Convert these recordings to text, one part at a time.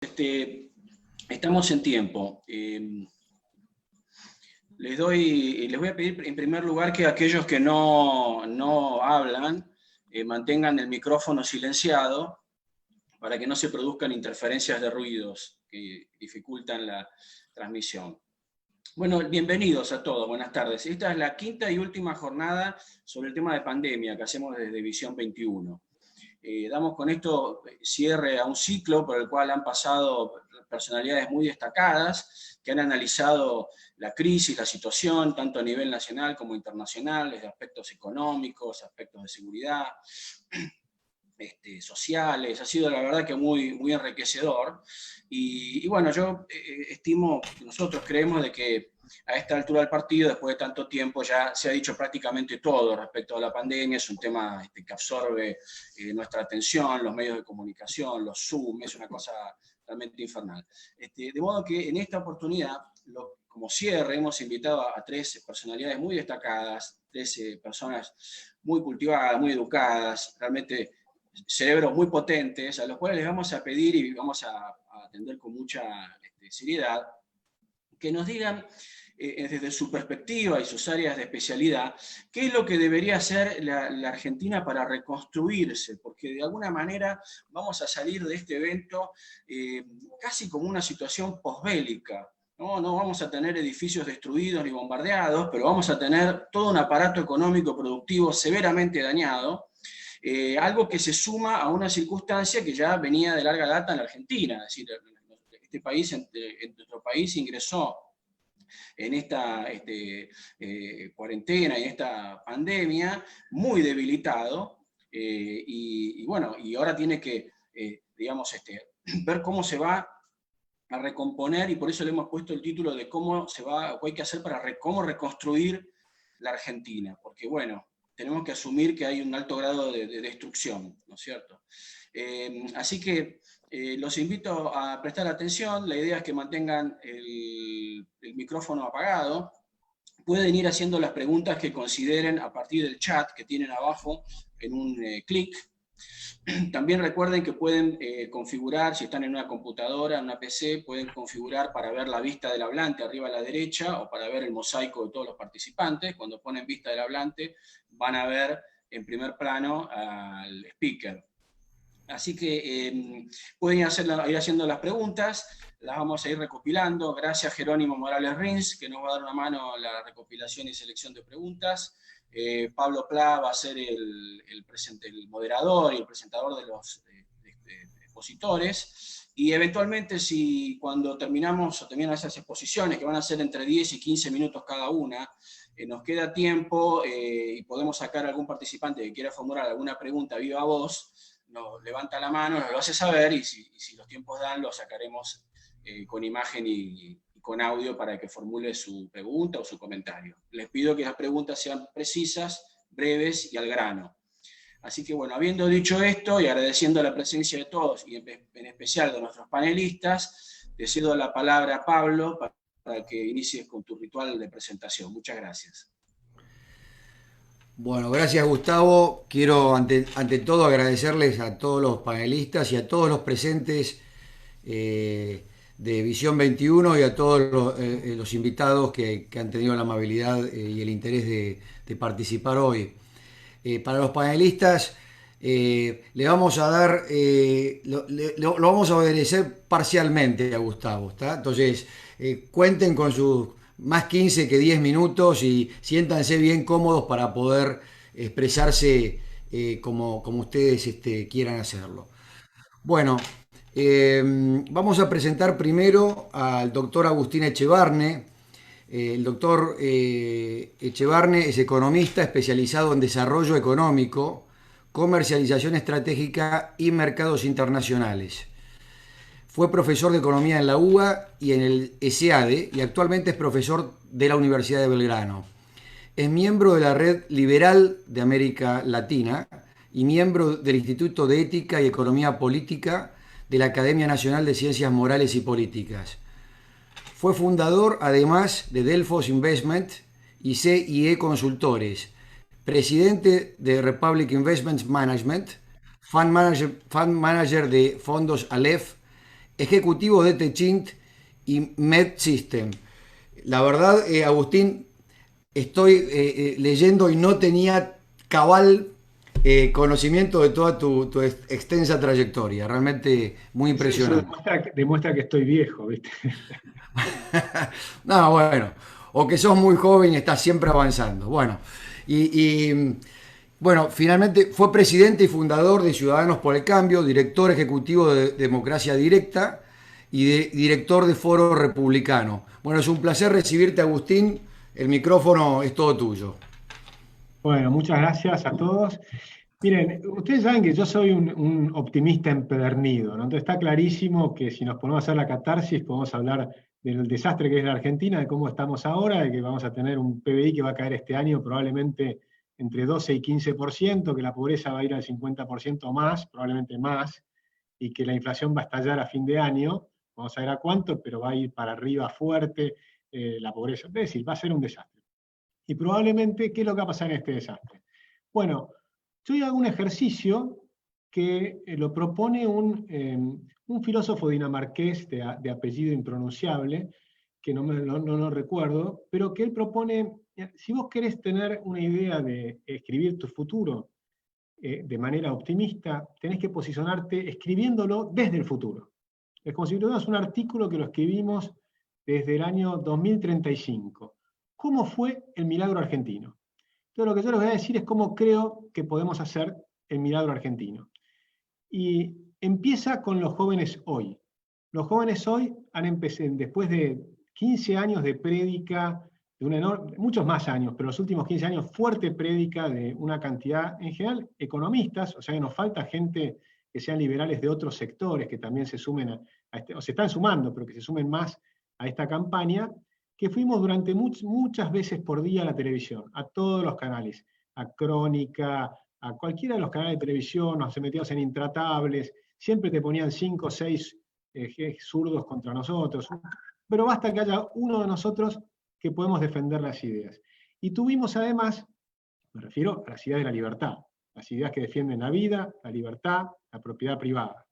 Este, estamos en tiempo. Les voy a pedir en primer lugar que aquellos que no hablan mantengan el micrófono silenciado para que no se produzcan interferencias de ruidos que dificultan la transmisión. Bueno, bienvenidos a todos, buenas tardes. Esta es la quinta y última jornada sobre el tema de pandemia que hacemos desde Visión 21. Damos con esto cierre a un ciclo por el cual han pasado personalidades muy destacadas que han analizado la crisis, la situación, tanto a nivel nacional como internacional, desde aspectos económicos, aspectos de seguridad, sociales. Ha sido la verdad que muy enriquecedor. Y bueno, yo estimo, nosotros creemos de que a esta altura del partido, después de tanto tiempo, ya se ha dicho prácticamente todo respecto a la pandemia. Es un tema que absorbe nuestra atención, los medios de comunicación, los Zoom, es una cosa realmente infernal. De modo que en esta oportunidad, como cierre, hemos invitado a 13 personalidades muy destacadas, 13 personas muy cultivadas, muy educadas, realmente cerebros muy potentes, a los cuales les vamos a pedir y vamos a atender con mucha seriedad, que nos digan desde su perspectiva y sus áreas de especialidad, qué es lo que debería hacer la Argentina para reconstruirse, porque de alguna manera vamos a salir de este evento casi como una situación posbélica. No vamos a tener edificios destruidos ni bombardeados, pero vamos a tener todo un aparato económico productivo severamente dañado, algo que se suma a una circunstancia que ya venía de larga data en la Argentina. Es decir, este país, en nuestro país ingresó en esta cuarentena y esta pandemia muy debilitado, y bueno, y ahora tiene que, digamos, ver cómo se va a recomponer, y por eso le hemos puesto el título de cómo hay que hacer para cómo reconstruir la Argentina, porque bueno, tenemos que asumir que hay un alto grado de destrucción, ¿no es cierto? Así que los invito a prestar atención. La idea es que mantengan el micrófono apagado. Pueden ir haciendo las preguntas que consideren a partir del chat que tienen abajo en un clic. También recuerden que pueden configurar, si están en una computadora, en una PC, pueden configurar para ver la vista del hablante arriba a la derecha o para ver el mosaico de todos los participantes. Cuando ponen vista del hablante van a ver en primer plano al speaker. Así que pueden ir haciendo las preguntas, las vamos a ir recopilando. Gracias Jerónimo Morales Rins, que nos va a dar una mano a la recopilación y selección de preguntas. Pablo Pla va a ser el moderador y el presentador de los expositores. Y eventualmente, si cuando terminamos o terminan esas exposiciones, que van a ser entre 10 y 15 minutos cada una, nos queda tiempo y podemos sacar a algún participante que quiera formular alguna pregunta viva voz, nos levanta la mano, nos lo hace saber, y si los tiempos dan, lo sacaremos con imagen y con audio para que formule su pregunta o su comentario. Les pido que las preguntas sean precisas, breves y al grano. Así que bueno, habiendo dicho esto y agradeciendo la presencia de todos, y en especial de nuestros panelistas, te cedo la palabra a Pablo para que inicies con tu ritual de presentación. Muchas gracias. Bueno, gracias Gustavo. Quiero ante todo agradecerles a todos los panelistas y a todos los presentes de Visión 21 y a todos los invitados que han tenido la amabilidad y el interés de participar hoy. Para los panelistas le vamos a dar, lo vamos a obedecer parcialmente a Gustavo, ¿está? Entonces, cuenten con sus más 15 que 10 minutos y siéntanse bien cómodos para poder expresarse como ustedes quieran hacerlo. Bueno, vamos a presentar primero al doctor Agustín Echevarne. El doctor Echevarne es economista especializado en desarrollo económico, comercialización estratégica y mercados internacionales. Fue profesor de economía en la UBA y en el ESEADE y actualmente es profesor de la Universidad de Belgrano. Es miembro de la Red Liberal de América Latina y miembro del Instituto de Ética y Economía Política de la Academia Nacional de Ciencias Morales y Políticas. Fue fundador, además, de Delfos Investment y CIE Consultores, presidente de Republic Investment Management, fund manager de fondos Aleph, ejecutivo de Techint y MedSystem. La verdad, Agustín, estoy leyendo y no tenía cabal conocimiento de toda tu extensa trayectoria. Realmente muy Eso impresionante. demuestra que estoy viejo, ¿viste? No, bueno, o que sos muy joven y estás siempre avanzando. Bueno, bueno, finalmente fue presidente y fundador de Ciudadanos por el Cambio, director ejecutivo de Democracia Directa y director de Foro Republicano. Bueno, es un placer recibirte, Agustín. El micrófono es todo tuyo. Bueno, muchas gracias a todos. Miren, ustedes saben que yo soy un optimista empedernido, ¿no? Entonces está clarísimo que si nos ponemos a hacer la catarsis, podemos hablar del desastre que es la Argentina, de cómo estamos ahora, de que vamos a tener un PBI que va a caer este año probablemente entre 12 y 15%, que la pobreza va a ir al 50% o más, probablemente más, y que la inflación va a estallar a fin de año, vamos a ver a cuánto, pero va a ir para arriba fuerte la pobreza. Es decir, va a ser un desastre. Y probablemente, ¿qué es lo que va a pasar en este desastre? Bueno, yo hago un ejercicio que lo propone un filósofo dinamarqués de apellido impronunciable, que no lo recuerdo, pero que él propone, si vos querés tener una idea de escribir tu futuro de manera optimista, tenés que posicionarte escribiéndolo desde el futuro. Es como si tuviéramos un artículo que lo escribimos desde el año 2035. ¿Cómo fue el milagro argentino? Entonces lo que yo les voy a decir es cómo creo que podemos hacer el milagro argentino. Y empieza con los jóvenes hoy. Los jóvenes hoy han empezado, después de 15 años de prédica, de muchos más años, pero los últimos 15 años, fuerte prédica de una cantidad, en general, economistas, o sea que nos falta gente que sean liberales de otros sectores, que también se sumen o se están sumando, pero que se sumen más a esta campaña, que fuimos durante muchas veces por día a la televisión, a todos los canales, a Crónica, a cualquiera de los canales de televisión, nos metíamos en Intratables, siempre te ponían 5 o 6 zurdos contra nosotros, pero basta que haya uno de nosotros que podemos defender las ideas. Y tuvimos además, me refiero a las ideas de la libertad, las ideas que defienden la vida, la libertad, la propiedad privada.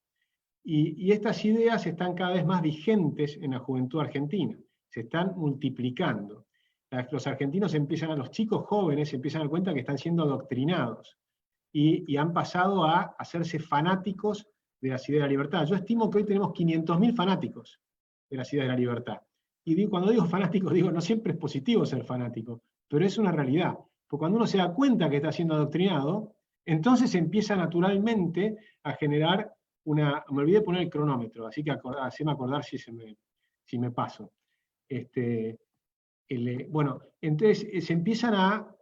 Y estas ideas están cada vez más vigentes en la juventud argentina, se están multiplicando. Los argentinos los chicos jóvenes se empiezan a dar cuenta que están siendo adoctrinados y han pasado a hacerse fanáticos de las ideas de la libertad. Yo estimo que hoy tenemos 500.000 fanáticos de las ideas de la libertad. Y cuando digo fanáticos, digo, no siempre es positivo ser fanático, pero es una realidad. Porque cuando uno se da cuenta que está siendo adoctrinado, entonces empieza naturalmente a generar me olvidé poner el cronómetro, así que haceme acordar si me paso. Bueno, entonces se empiezan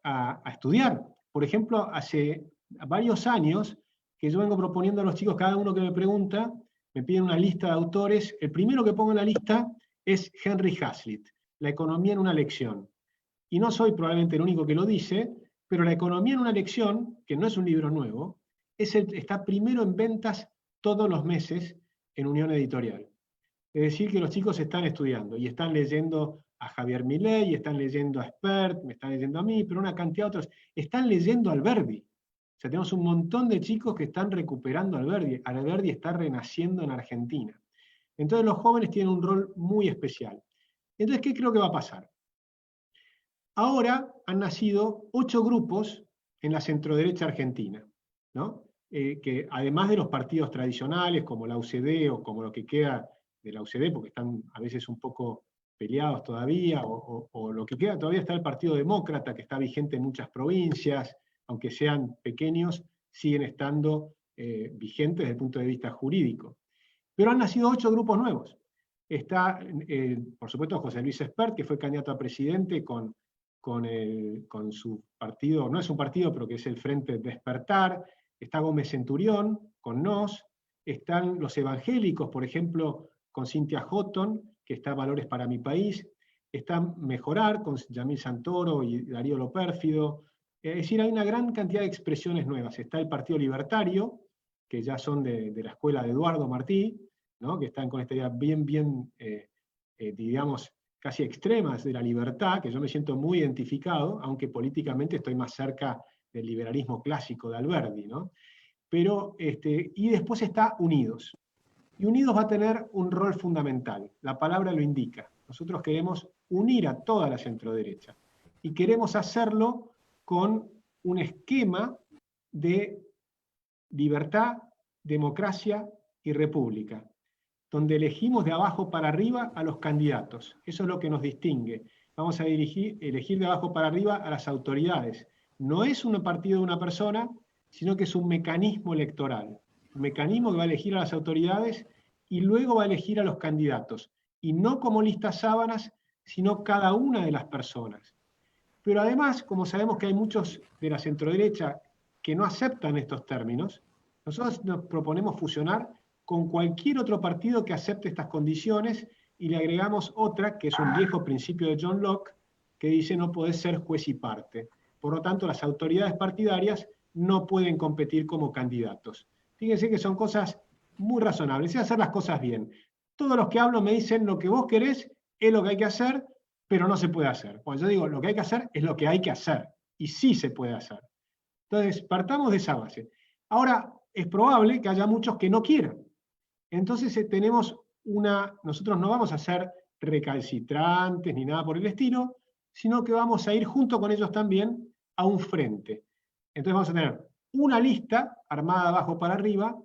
a estudiar. Por ejemplo, hace varios años que yo vengo proponiendo a los chicos, cada uno que me pregunta, me piden una lista de autores. El primero que pongo en la lista es Henry Hazlitt, La economía en una lección. Y no soy probablemente el único que lo dice, pero La economía en una lección, que no es un libro nuevo, está primero en ventas todos los meses en Unión Editorial. Es decir, que los chicos están estudiando y están leyendo a Javier Milei, están leyendo a Spert, me están leyendo a mí, pero una cantidad de otros. Están leyendo a Alberdi. O sea, tenemos un montón de chicos que están recuperando a Alberdi. Alberdi está renaciendo en Argentina. Entonces los jóvenes tienen un rol muy especial. Entonces, ¿qué creo que va a pasar? Ahora han nacido 8 grupos en la centroderecha argentina, ¿no? Que además de los partidos tradicionales como la UCD o como lo que queda de la UCD, porque están a veces un poco peleados todavía, o lo que queda, todavía está el Partido Demócrata, que está vigente en muchas provincias, aunque sean pequeños, siguen estando vigentes desde el punto de vista jurídico. Pero han nacido 8 grupos nuevos. Está, por supuesto, José Luis Espert, que fue candidato a presidente con su partido, no es un partido, pero que es el Frente Despertar. Está Gómez Centurión, con NOS. Están los evangélicos, por ejemplo, con Cynthia Houghton, que está Valores para mi país. Está Mejorar, con Yamil Santoro y Darío Lopérfido. Es decir, hay una gran cantidad de expresiones nuevas. Está el Partido Libertario, que ya son de la escuela de Eduardo Martí, ¿no? Que están con esta idea bien digamos, casi extremas de la libertad, que yo me siento muy identificado, aunque políticamente estoy más cerca del liberalismo clásico de Alberdi, ¿no? Pero, y después está Unidos. Y Unidos va a tener un rol fundamental, la palabra lo indica. Nosotros queremos unir a toda la centroderecha y queremos hacerlo con un esquema de libertad, democracia y república, donde elegimos de abajo para arriba a los candidatos. Eso es lo que nos distingue. Vamos a elegir de abajo para arriba a las autoridades. No es un partido de una persona, sino que es un mecanismo electoral. Un mecanismo que va a elegir a las autoridades y luego va a elegir a los candidatos. Y no como listas sábanas, sino cada una de las personas. Pero además, como sabemos que hay muchos de la centroderecha que no aceptan estos términos, nosotros nos proponemos fusionar con cualquier otro partido que acepte estas condiciones y le agregamos otra, que es un viejo principio de John Locke, que dice no podés ser juez y parte. Por lo tanto, las autoridades partidarias no pueden competir como candidatos. Fíjense que son cosas muy razonables, es hacer las cosas bien. Todos los que hablo me dicen lo que vos querés es lo que hay que hacer, pero no se puede hacer. Cuando yo digo lo que hay que hacer es lo que hay que hacer, y sí se puede hacer. Entonces, partamos de esa base. Ahora, es probable que haya muchos que no quieran. Entonces nosotros no vamos a ser recalcitrantes ni nada por el estilo, sino que vamos a ir junto con ellos también a un frente. Entonces vamos a tener una lista armada de abajo para arriba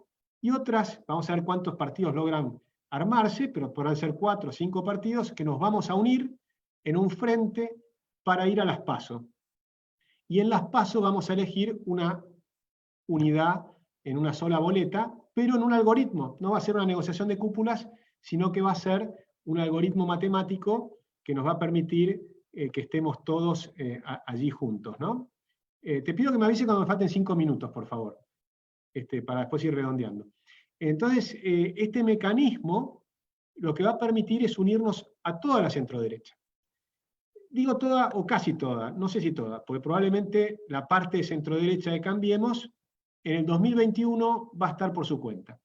y otras, vamos a ver cuántos partidos logran armarse, pero podrán ser 4 o 5 partidos que nos vamos a unir en un frente para ir a las PASO. Y en las PASO vamos a elegir una unidad en una sola boleta, pero en un algoritmo. No va a ser una negociación de cúpulas, sino que va a ser un algoritmo matemático que nos va a permitir que estemos todos allí juntos, ¿no? Te pido que me avise cuando me falten 5 minutos, por favor, para después ir redondeando. Entonces, este mecanismo lo que va a permitir es unirnos a toda la centroderecha. Digo toda o casi toda, no sé si toda, porque probablemente la parte de centroderecha de Cambiemos en el 2021 va a estar por su cuenta.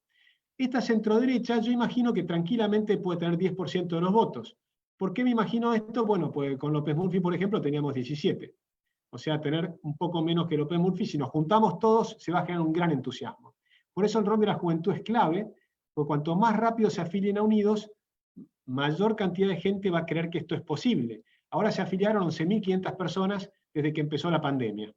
Esta centroderecha yo imagino que tranquilamente puede tener 10% de los votos. ¿Por qué me imagino esto? Bueno, pues con López Murphy, por ejemplo, teníamos 17. O sea, tener un poco menos que López Murphy, si nos juntamos todos, se va a generar un gran entusiasmo. Por eso el rol de la juventud es clave, porque cuanto más rápido se afilien a Unidos, mayor cantidad de gente va a creer que esto es posible. Ahora se afiliaron 11.500 personas desde que empezó la pandemia.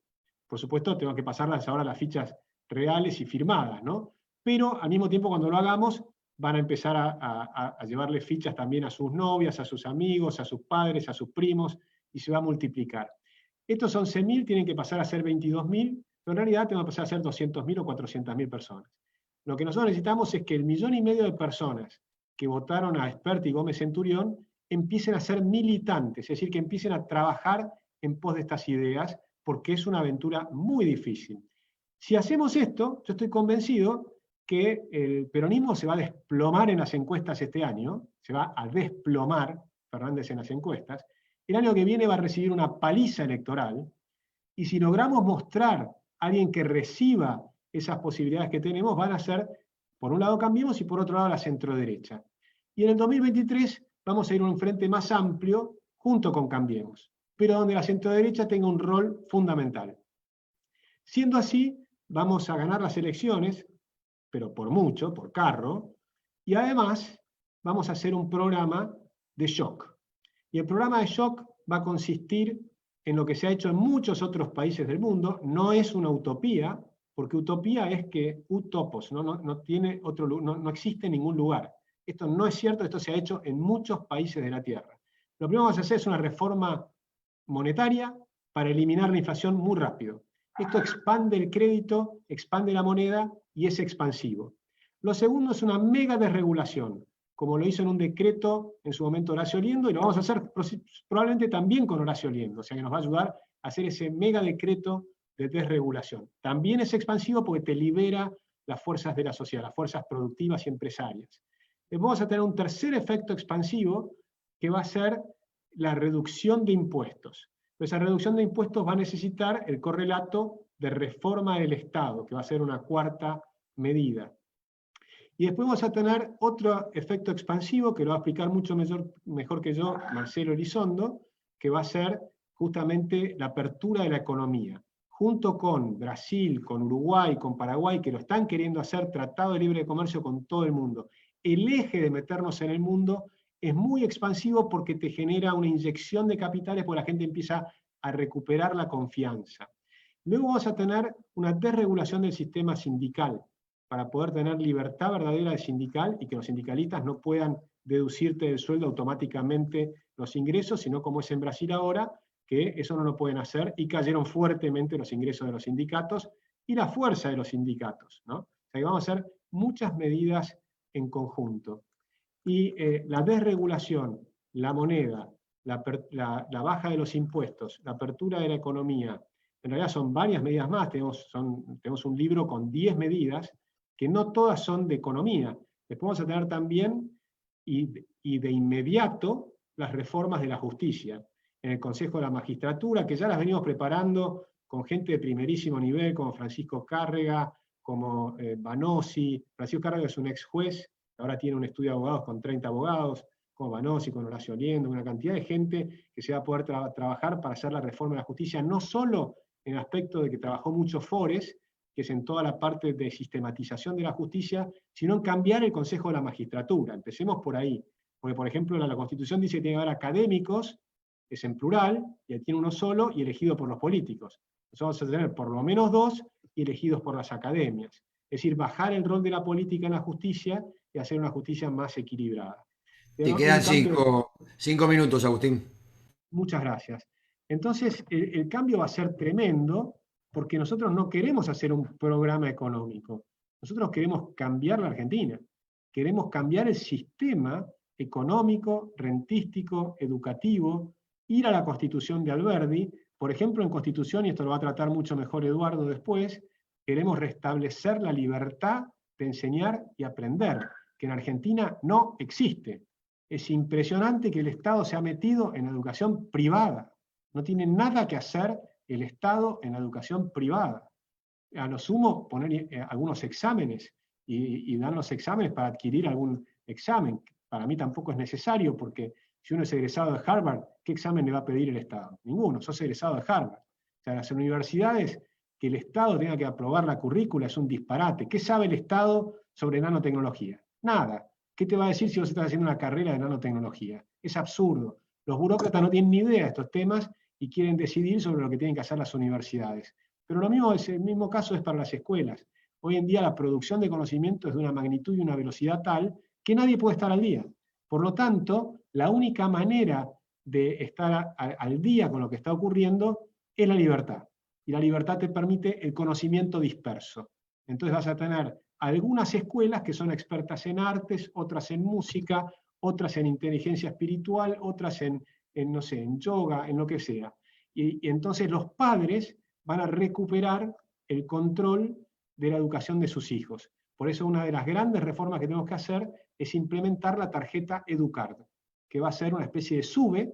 Por supuesto, tengo que pasarlas ahora las fichas reales y firmadas, ¿no? Pero al mismo tiempo, cuando lo hagamos, van a empezar a llevarle fichas también a sus novias, a sus amigos, a sus padres, a sus primos, y se va a multiplicar. Estos 11.000 tienen que pasar a ser 22.000, pero en realidad tienen que pasar a ser 200.000 o 400.000 personas. Lo que nosotros necesitamos es que el 1,5 millones de personas que votaron a Espert y Gómez Centurión empiecen a ser militantes, es decir, que empiecen a trabajar en pos de estas ideas, porque es una aventura muy difícil. Si hacemos esto, yo estoy convencido que el peronismo se va a desplomar en las encuestas este año, se va a desplomar Fernández en las encuestas, el año que viene va a recibir una paliza electoral, y si logramos mostrar a alguien que reciba esas posibilidades que tenemos, van a ser, por un lado Cambiemos y por otro lado la centroderecha. Y en el 2023 vamos a ir a un frente más amplio junto con Cambiemos, pero donde la centroderecha tenga un rol fundamental. Siendo así, vamos a ganar las elecciones, pero por mucho, por carro, y además vamos a hacer un programa de shock. Y el programa de shock va a consistir en lo que se ha hecho en muchos otros países del mundo. No es una utopía, porque utopía es que utopos, no existe en ningún lugar. Esto no es cierto, esto se ha hecho en muchos países de la Tierra. Lo primero que vamos a hacer es una reforma monetaria para eliminar la inflación muy rápido. Esto expande el crédito, expande la moneda y es expansivo. Lo segundo es una mega desregulación, como lo hizo en un decreto en su momento Horacio Liendo, y lo vamos a hacer probablemente también con Horacio Liendo, o sea que nos va a ayudar a hacer ese mega decreto de desregulación. También es expansivo porque te libera las fuerzas de la sociedad, las fuerzas productivas y empresarias. Vamos a tener un tercer efecto expansivo, que va a ser la reducción de impuestos. Pero esa reducción de impuestos va a necesitar el correlato de reforma del Estado, que va a ser una cuarta medida. Y después vamos a tener otro efecto expansivo, que lo va a explicar mucho mejor que yo Marcelo Elizondo, que va a ser justamente la apertura de la economía. Junto con Brasil, con Uruguay, con Paraguay, que lo están queriendo hacer tratado de libre comercio con todo el mundo, el eje de meternos en el mundo es muy expansivo porque te genera una inyección de capitales, porque la gente empieza a recuperar la confianza. Luego vamos a tener una desregulación del sistema sindical, para poder tener libertad verdadera de sindical y que los sindicalistas no puedan deducirte del sueldo automáticamente los ingresos, sino como es en Brasil ahora, que eso no lo pueden hacer, y cayeron fuertemente los ingresos de los sindicatos y la fuerza de los sindicatos, ¿no? O sea, que vamos a hacer muchas medidas en conjunto. Y la desregulación, la moneda, la baja de los impuestos, la apertura de la economía, en realidad son varias medidas más, tenemos un libro con 10 medidas, que no todas son de economía. Después vamos a tener también, y de inmediato, las reformas de la justicia. En el Consejo de la Magistratura, que ya las venimos preparando con gente de primerísimo nivel, como Francisco Cárrega, como Banossi. Francisco Cárrega es un ex juez, ahora tiene un estudio de abogados con 30 abogados, como Banossi, con Horacio Liendo, una cantidad de gente que se va a poder trabajar para hacer la reforma de la justicia, no solo en el aspecto de que trabajó mucho Fores, que es en toda la parte de sistematización de la justicia, sino en cambiar el Consejo de la Magistratura. Empecemos por ahí. Porque, por ejemplo, la Constitución dice que tiene que haber académicos, es en plural, y tiene uno solo, y elegido por los políticos. Entonces vamos a tener por lo menos 2 y elegidos por las academias. Es decir, bajar el rol de la política en la justicia y hacer una justicia más equilibrada. Te quedan 5 minutos, Agustín. Muchas gracias. Entonces, el cambio va a ser tremendo, porque nosotros no queremos hacer un programa económico. Nosotros queremos cambiar la Argentina. Queremos cambiar el sistema económico, rentístico, educativo, ir a la Constitución de Alberdi. Por ejemplo, en Constitución, y esto lo va a tratar mucho mejor Eduardo después, queremos restablecer la libertad de enseñar y aprender, que en Argentina no existe. Es impresionante que el Estado se ha metido en la educación privada. No tiene nada que hacer el Estado en la educación privada. A lo sumo, poner algunos exámenes y dar los exámenes para adquirir algún examen. Para mí tampoco es necesario, porque si uno es egresado de Harvard, ¿qué examen le va a pedir el Estado? Ninguno, sos egresado de Harvard. O sea, las universidades, que el Estado tenga que aprobar la currícula es un disparate. ¿Qué sabe el Estado sobre nanotecnología? Nada. ¿Qué te va a decir si vos estás haciendo una carrera de nanotecnología? Es absurdo. Los burócratas no tienen ni idea de estos temas y quieren decidir sobre lo que tienen que hacer las universidades. Pero el mismo caso es para las escuelas. Hoy en día la producción de conocimiento es de una magnitud y una velocidad tal que nadie puede estar al día. Por lo tanto, la única manera de estar al día con lo que está ocurriendo es la libertad. Y la libertad te permite el conocimiento disperso. Entonces vas a tener algunas escuelas que son expertas en artes, otras en música, otras en inteligencia espiritual, otras no sé, en yoga, en lo que sea. Y entonces los padres van a recuperar el control de la educación de sus hijos. Por eso una de las grandes reformas que tenemos que hacer es implementar la tarjeta Educard, que va a ser una especie de SUBE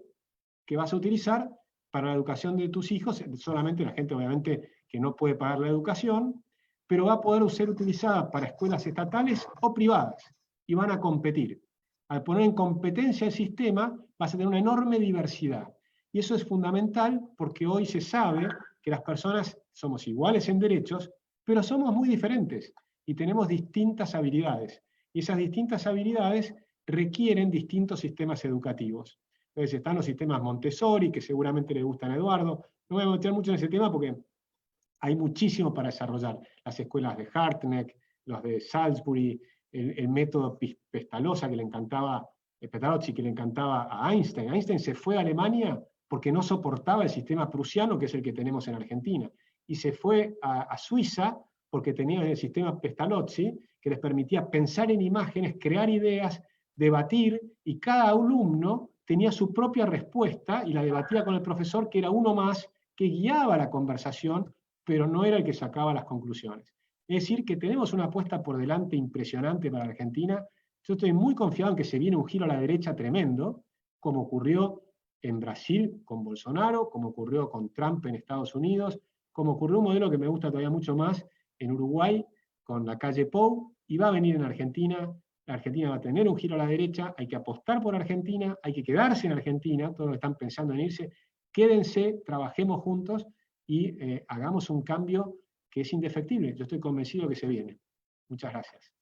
que vas a utilizar para la educación de tus hijos, solamente la gente obviamente que no puede pagar la educación, pero va a poder ser utilizada para escuelas estatales o privadas, y van a competir. Al poner en competencia el sistema, vas a tener una enorme diversidad. Y eso es fundamental porque hoy se sabe que las personas somos iguales en derechos, pero somos muy diferentes y tenemos distintas habilidades. Y esas distintas habilidades requieren distintos sistemas educativos. Entonces están los sistemas Montessori, que seguramente le gustan a Eduardo. No me voy a meter mucho en ese tema porque hay muchísimo para desarrollar. Las escuelas de Hartneck, los de Salisbury, el método Pestalozzi que le encantaba a Einstein. Einstein se fue a Alemania porque no soportaba el sistema prusiano, que es el que tenemos en Argentina. Y se fue a Suiza porque tenía el sistema Pestalozzi, que les permitía pensar en imágenes, crear ideas, debatir, y cada alumno tenía su propia respuesta y la debatía con el profesor, que era uno más que guiaba la conversación, pero no era el que sacaba las conclusiones. Es decir, que tenemos una apuesta por delante impresionante para Argentina. Yo estoy muy confiado en que se viene un giro a la derecha tremendo, como ocurrió en Brasil con Bolsonaro, como ocurrió con Trump en Estados Unidos, como ocurrió un modelo que me gusta todavía mucho más en Uruguay con la calle Pou, y va a venir en Argentina. La Argentina va a tener un giro a la derecha, hay que apostar por Argentina, hay que quedarse en Argentina, todos los que están pensando en irse, quédense, trabajemos juntos y hagamos un cambio que es indefectible. Yo estoy convencido que se viene. Muchas gracias.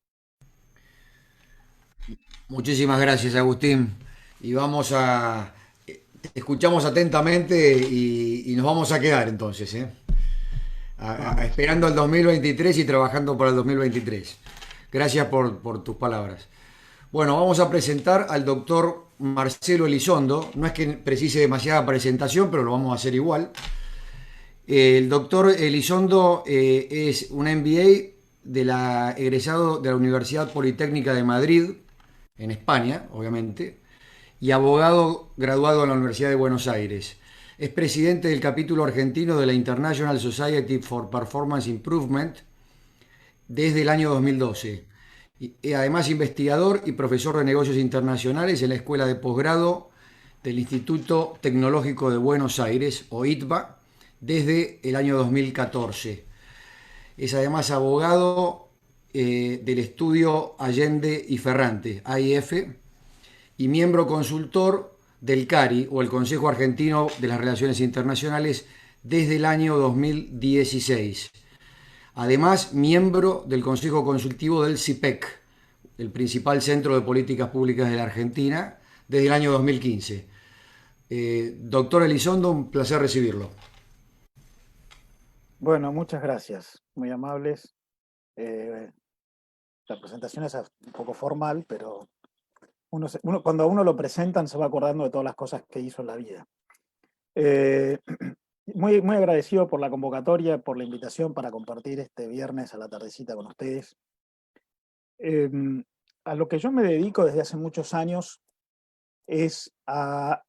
Muchísimas gracias, Agustín. Y te escuchamos atentamente y nos vamos a quedar entonces, ¿eh? Vamos. Esperando el 2023 y trabajando para el 2023. Gracias por tus palabras. Bueno, vamos a presentar al doctor Marcelo Elizondo. No es que precise demasiada presentación, pero lo vamos a hacer igual. El doctor Elizondo es un MBA egresado de la Universidad Politécnica de Madrid, en España, obviamente, y abogado graduado en la Universidad de Buenos Aires. Es presidente del capítulo argentino de la International Society for Performance Improvement desde el año 2012. Y además investigador y profesor de negocios internacionales en la Escuela de Posgrado del Instituto Tecnológico de Buenos Aires, o ITBA, desde el año 2014. Es además abogado del estudio Allende y Ferrante, AIF, y miembro consultor del CARI, o el Consejo Argentino de las Relaciones Internacionales, desde el año 2016. Además, miembro del Consejo Consultivo del CIPEC, el principal centro de políticas públicas de la Argentina, desde el año 2015. Doctor Elizondo, un placer recibirlo. Bueno, muchas gracias, muy amables. La presentación es un poco formal, pero cuando a uno lo presentan se va acordando de todas las cosas que hizo en la vida. Muy agradecido por la convocatoria, por la invitación para compartir este viernes a la tardecita con ustedes. A lo que yo me dedico desde hace muchos años es a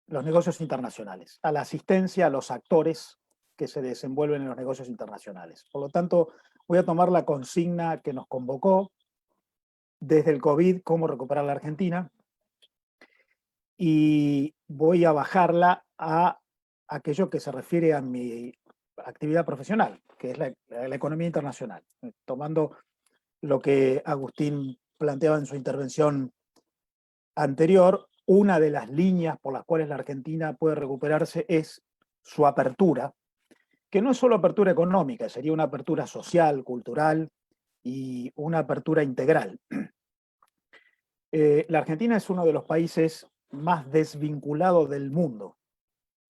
los negocios internacionales, a la asistencia a los actores que se desenvuelven en los negocios internacionales. Por lo tanto, voy a tomar la consigna que nos convocó desde el COVID, cómo recuperar la Argentina, y voy a bajarla a aquello que se refiere a mi actividad profesional, que es la economía internacional, tomando lo que Agustín planteaba en su intervención anterior. Una de las líneas por las cuales la Argentina puede recuperarse es su apertura, que no es solo apertura económica, sería una apertura social, cultural y una apertura integral. La Argentina es uno de los países más desvinculados del mundo,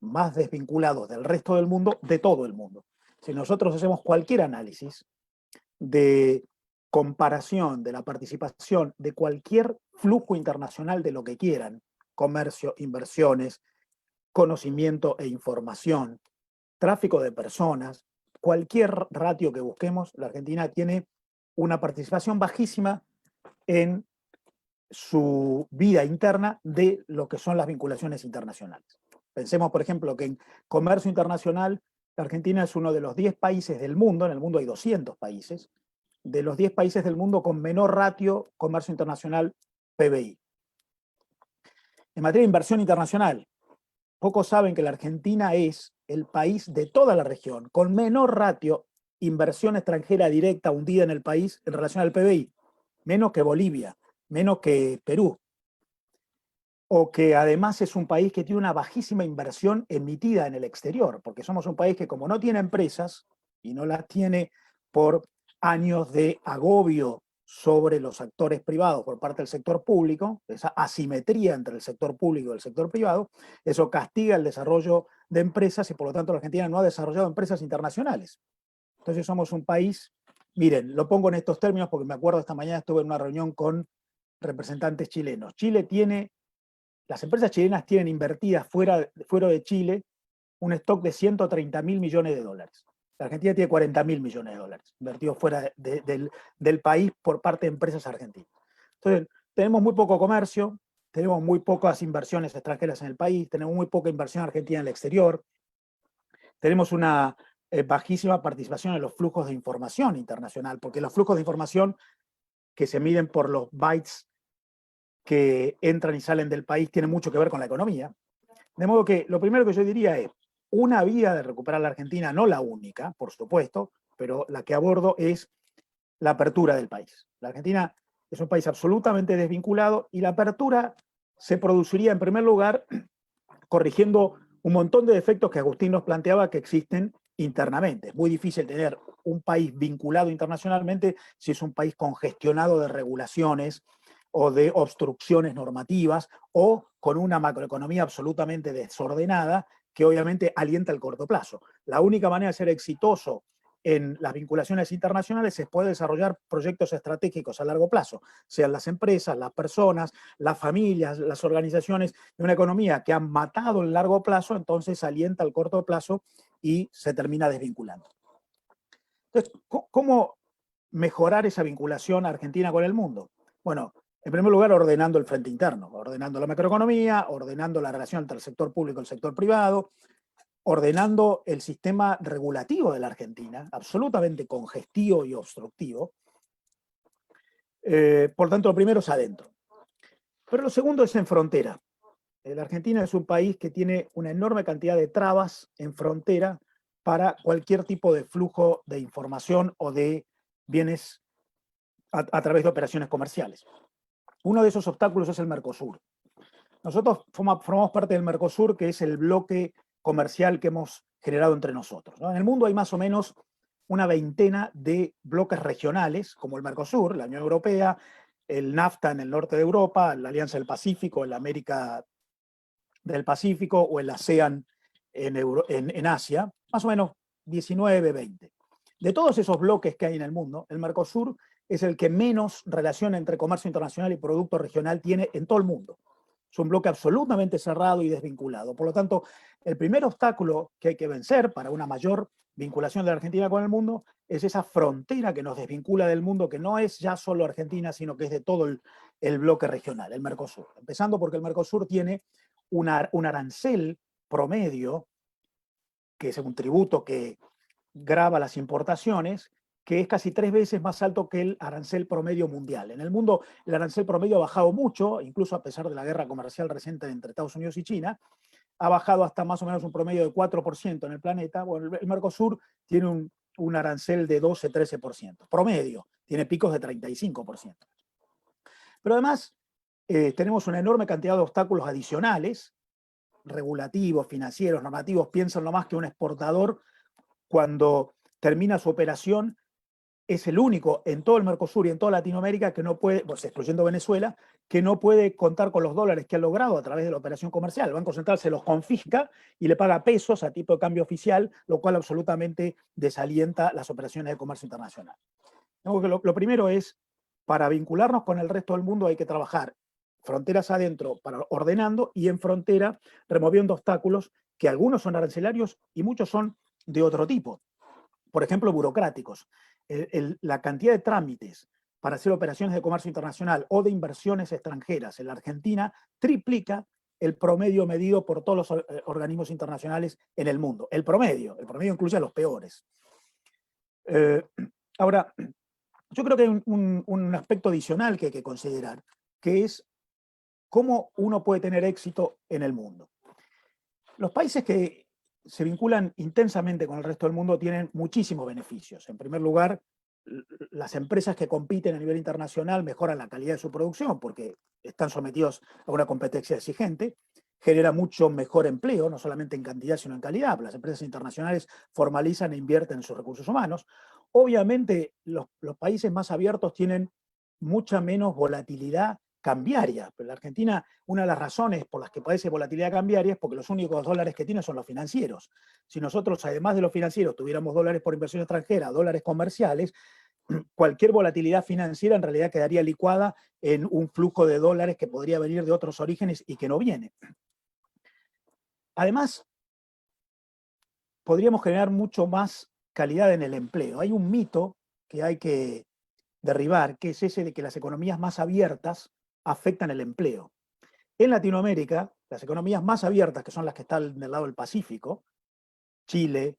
más desvinculados del resto del mundo, de todo el mundo. Si nosotros hacemos cualquier análisis de comparación de la participación de cualquier flujo internacional de lo que quieran, comercio, inversiones, conocimiento e información, tráfico de personas, cualquier ratio que busquemos, la Argentina tiene una participación bajísima en su vida interna de lo que son las vinculaciones internacionales. Pensemos, por ejemplo, que en comercio internacional, la Argentina es uno de los 10 países del mundo, en el mundo hay 200 países, de los 10 países del mundo con menor ratio comercio internacional PBI. En materia de inversión internacional, pocos saben que la Argentina es el país de toda la región con menor ratio inversión extranjera directa hundida en el país en relación al PBI, menos que Bolivia, menos que Perú, o que además es un país que tiene una bajísima inversión emitida en el exterior, porque somos un país que como no tiene empresas, y no las tiene por años de agobio sobre los actores privados por parte del sector público, esa asimetría entre el sector público y el sector privado, eso castiga el desarrollo de empresas y por lo tanto la Argentina no ha desarrollado empresas internacionales. Entonces somos un país, miren, lo pongo en estos términos porque me acuerdo esta mañana estuve en una reunión con representantes chilenos. Las empresas chilenas tienen invertidas fuera de Chile un stock de 130.000 millones de dólares. La Argentina tiene 40.000 millones de dólares invertidos fuera del país por parte de empresas argentinas. Entonces, tenemos muy poco comercio, tenemos muy pocas inversiones extranjeras en el país, tenemos muy poca inversión argentina en el exterior, tenemos una bajísima participación en los flujos de información internacional, porque los flujos de información que se miden por los bytes que entran y salen del país tienen mucho que ver con la economía. De modo que lo primero que yo diría es, una vía de recuperar la Argentina, no la única, por supuesto, pero la que abordo es la apertura del país. La Argentina es un país absolutamente desvinculado y la apertura se produciría en primer lugar corrigiendo un montón de defectos que Agustín nos planteaba que existen internamente. Es muy difícil tener un país vinculado internacionalmente si es un país congestionado de regulaciones, o de obstrucciones normativas o con una macroeconomía absolutamente desordenada que obviamente alienta el corto plazo. La única manera de ser exitoso en las vinculaciones internacionales es poder desarrollar proyectos estratégicos a largo plazo, sean las empresas, las personas, las familias, las organizaciones, de una economía que han matado el largo plazo, entonces alienta el corto plazo y se termina desvinculando. Entonces, ¿cómo mejorar esa vinculación argentina con el mundo? Bueno, en primer lugar, ordenando el frente interno, ordenando la macroeconomía, ordenando la relación entre el sector público y el sector privado, ordenando el sistema regulativo de la Argentina, absolutamente congestivo y obstructivo. Por tanto, lo primero es adentro. Pero lo segundo es en frontera. La Argentina es un país que tiene una enorme cantidad de trabas en frontera para cualquier tipo de flujo de información o de bienes a través de operaciones comerciales. Uno de esos obstáculos es el Mercosur. Nosotros formamos parte del Mercosur, que es el bloque comercial que hemos generado entre nosotros, ¿no? En el mundo hay más o menos una veintena de bloques regionales, como el Mercosur, la Unión Europea, el NAFTA en el norte de Europa, la Alianza del Pacífico en la América del Pacífico o el ASEAN en Asia, más o menos 19, 20. De todos esos bloques que hay en el mundo, el Mercosur es el que menos relación entre comercio internacional y producto regional tiene en todo el mundo. Es un bloque absolutamente cerrado y desvinculado. Por lo tanto, el primer obstáculo que hay que vencer para una mayor vinculación de la Argentina con el mundo es esa frontera que nos desvincula del mundo, que no es ya solo Argentina, sino que es de todo el bloque regional, el Mercosur. Empezando porque el Mercosur tiene un arancel promedio, que es un tributo que grava las importaciones, que es casi 3 veces más alto que el arancel promedio mundial. En el mundo el arancel promedio ha bajado mucho, incluso a pesar de la guerra comercial reciente entre Estados Unidos y China, ha bajado hasta más o menos un promedio de 4% en el planeta. Bueno, el Mercosur tiene un arancel de 12-13%, promedio, tiene picos de 35%. Pero además tenemos una enorme cantidad de obstáculos adicionales, regulativos, financieros, normativos. Piensen nomás que un exportador, cuando termina su operación, es el único en todo el Mercosur y en toda Latinoamérica que no puede, pues excluyendo Venezuela, que no puede contar con los dólares que ha logrado a través de la operación comercial. El Banco Central se los confisca y le paga pesos a tipo de cambio oficial, lo cual absolutamente desalienta las operaciones de comercio internacional. Lo primero es, para vincularnos con el resto del mundo hay que trabajar fronteras adentro, ordenando, y en frontera removiendo obstáculos que algunos son arancelarios y muchos son de otro tipo. Por ejemplo, burocráticos. La cantidad de trámites para hacer operaciones de comercio internacional o de inversiones extranjeras en la Argentina triplica el promedio medido por todos los organismos internacionales en el mundo. El promedio incluye a los peores. Ahora, yo creo que hay un aspecto adicional que hay que considerar, que es cómo uno puede tener éxito en el mundo. Los países que se vinculan intensamente con el resto del mundo tienen muchísimos beneficios. En primer lugar, las empresas que compiten a nivel internacional mejoran la calidad de su producción porque están sometidos a una competencia exigente, genera mucho mejor empleo, no solamente en cantidad sino en calidad. Las empresas internacionales formalizan e invierten en sus recursos humanos. Obviamente, los países más abiertos tienen mucha menos volatilidad cambiaria. Pero la Argentina, una de las razones por las que padece volatilidad cambiaria es porque los únicos dólares que tiene son los financieros. Si nosotros, además de los financieros, tuviéramos dólares por inversión extranjera, dólares comerciales, cualquier volatilidad financiera en realidad quedaría licuada en un flujo de dólares que podría venir de otros orígenes y que no viene. Además, podríamos generar mucho más calidad en el empleo. Hay un mito que hay que derribar, que es ese de que las economías más abiertas afectan el empleo. En Latinoamérica, las economías más abiertas, que son las que están del lado del Pacífico, Chile,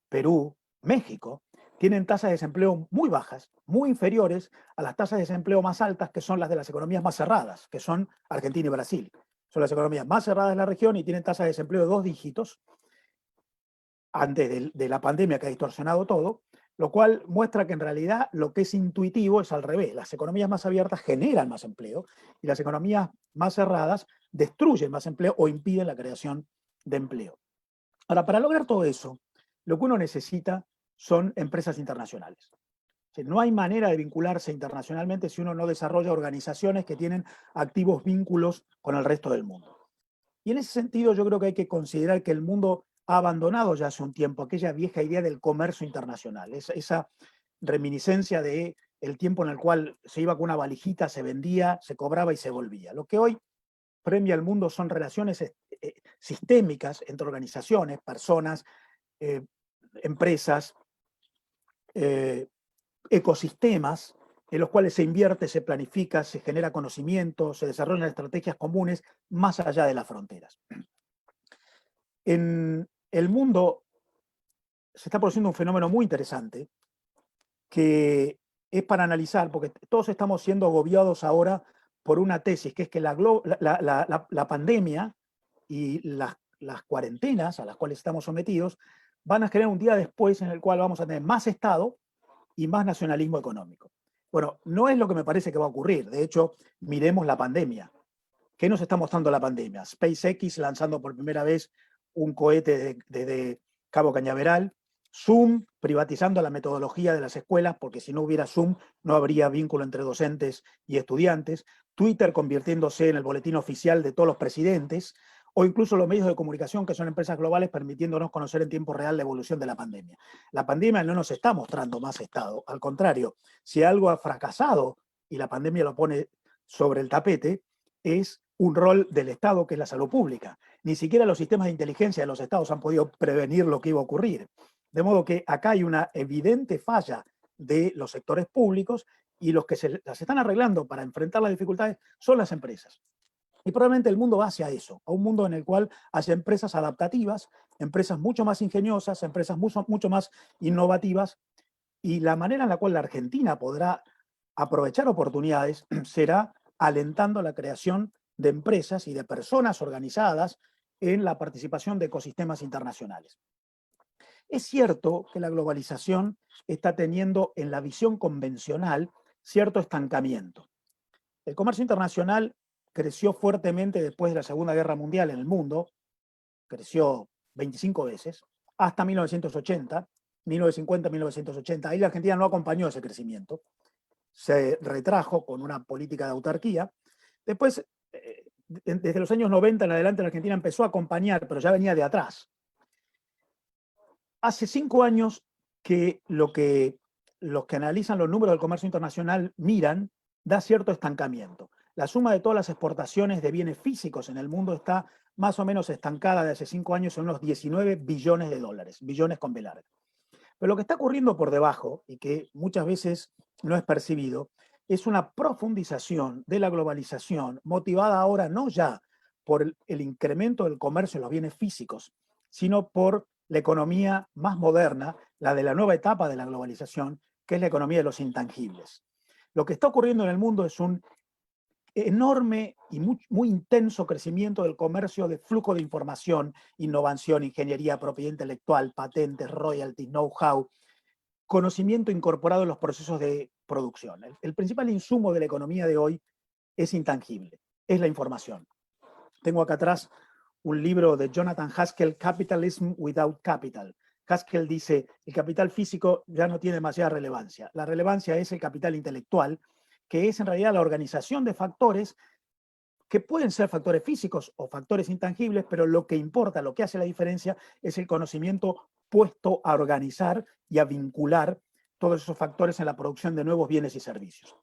Perú, México, tienen tasas de desempleo muy bajas, muy inferiores a las tasas de desempleo más altas, que son las de las economías más cerradas, que son Argentina y Brasil. Son las economías más cerradas de la región y tienen tasas de desempleo de 2 dígitos antes de la pandemia que ha distorsionado todo, lo cual muestra que en realidad lo que es intuitivo es al revés. Las economías más abiertas generan más empleo y las economías más cerradas destruyen más empleo o impiden la creación de empleo. Ahora, para lograr todo eso, lo que uno necesita son empresas internacionales. sea, no hay manera de vincularse internacionalmente si uno no desarrolla organizaciones que tienen activos vínculos con el resto del mundo. Y en ese sentido yo creo que hay que considerar que el mundo ha abandonado ya hace un tiempo aquella vieja idea del comercio internacional, esa reminiscencia de el tiempo en el cual se iba con una valijita, se vendía, se cobraba y se volvía. Lo que hoy premia al mundo son relaciones sistémicas entre organizaciones, personas, empresas, ecosistemas en los cuales se invierte, se planifica, se genera conocimiento, se desarrollan estrategias comunes más allá de las fronteras. En el mundo se está produciendo un fenómeno muy interesante que es para analizar, porque todos estamos siendo agobiados ahora por una tesis, que es que la pandemia y las cuarentenas a las cuales estamos sometidos van a generar un día después en el cual vamos a tener más Estado y más nacionalismo económico. Bueno, no es lo que me parece que va a ocurrir. De hecho, miremos la pandemia. ¿Qué nos está mostrando la pandemia? SpaceX lanzando por primera vez un cohete desde Cabo Cañaveral, Zoom privatizando la metodología de las escuelas, porque si no hubiera Zoom no habría vínculo entre docentes y estudiantes, Twitter convirtiéndose en el boletín oficial de todos los presidentes, o incluso los medios de comunicación, que son empresas globales, permitiéndonos conocer en tiempo real la evolución de la pandemia. La pandemia no nos está mostrando más Estado, al contrario, si algo ha fracasado y la pandemia lo pone sobre el tapete, es un rol del Estado, que es la salud pública. Ni siquiera los sistemas de inteligencia de los Estados han podido prevenir lo que iba a ocurrir. De modo que acá hay una evidente falla de los sectores públicos y los que las están arreglando para enfrentar las dificultades son las empresas. Y probablemente el mundo va hacia eso, a un mundo en el cual haya empresas adaptativas, empresas mucho más ingeniosas, empresas mucho más innovativas, y la manera en la cual la Argentina podrá aprovechar oportunidades será alentando la creación de empresas y de personas organizadas en la participación de ecosistemas internacionales. Es cierto que la globalización está teniendo en la visión convencional cierto estancamiento. El comercio internacional creció fuertemente después de la Segunda Guerra Mundial en el mundo, creció 25 veces, hasta 1980, 1950-1980. Ahí la Argentina no acompañó ese crecimiento, se retrajo con una política de autarquía. Después, desde los años 90 en adelante, la Argentina empezó a acompañar, pero ya venía de atrás. Hace 5 años que los que analizan los números del comercio internacional miran, da cierto estancamiento. La suma de todas las exportaciones de bienes físicos en el mundo está más o menos estancada de hace 5 años en unos 19 billones de dólares, billones con B larga. Pero lo que está ocurriendo por debajo, y que muchas veces no es percibido, es una profundización de la globalización, motivada ahora no ya por el incremento del comercio en los bienes físicos, sino por la economía más moderna, la de la nueva etapa de la globalización, que es la economía de los intangibles. Lo que está ocurriendo en el mundo es un enorme y muy intenso crecimiento del comercio de flujo de información, innovación, ingeniería, propiedad intelectual, patentes, royalties, know-how, conocimiento incorporado en los procesos de producción. El principal insumo de la economía de hoy es intangible, es la información. Tengo acá atrás un libro de Jonathan Haskell, Capitalism Without Capital. Haskell dice, el capital físico ya no tiene demasiada relevancia. La relevancia es el capital intelectual, que es en realidad la organización de factores que pueden ser factores físicos o factores intangibles, pero lo que importa, lo que hace la diferencia, es el conocimiento puesto a organizar y a vincular todos esos factores en la producción de nuevos bienes y servicios.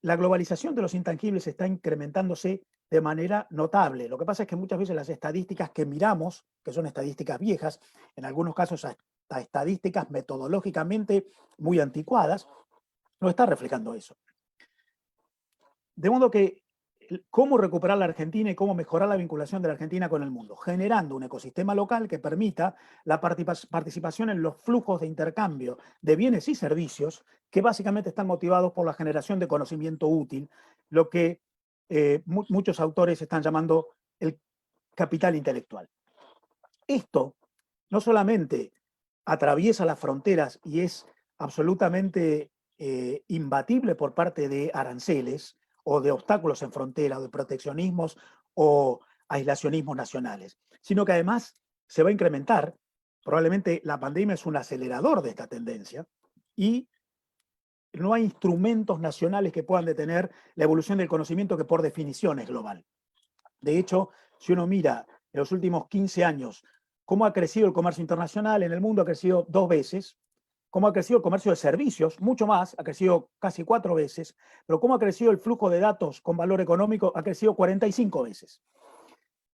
La globalización de los intangibles está incrementándose de manera notable. Lo que pasa es que muchas veces las estadísticas que miramos, que son estadísticas viejas, en algunos casos hasta estadísticas metodológicamente muy anticuadas, no está reflejando eso. De modo que, ¿cómo recuperar la Argentina y cómo mejorar la vinculación de la Argentina con el mundo? Generando un ecosistema local que permita la participación en los flujos de intercambio de bienes y servicios que básicamente están motivados por la generación de conocimiento útil, lo que muchos autores están llamando el capital intelectual. Esto no solamente atraviesa las fronteras y es absolutamente imbatible por parte de aranceles o de obstáculos en frontera, o de proteccionismos o aislacionismos nacionales, sino que además se va a incrementar. Probablemente la pandemia es un acelerador de esta tendencia y no hay instrumentos nacionales que puedan detener la evolución del conocimiento, que por definición es global. De hecho, si uno mira en los últimos 15 años cómo ha crecido el comercio internacional en el mundo, ha crecido 2 veces, cómo ha crecido el comercio de servicios, mucho más, ha crecido casi 4 veces, pero cómo ha crecido el flujo de datos con valor económico, ha crecido 45 veces.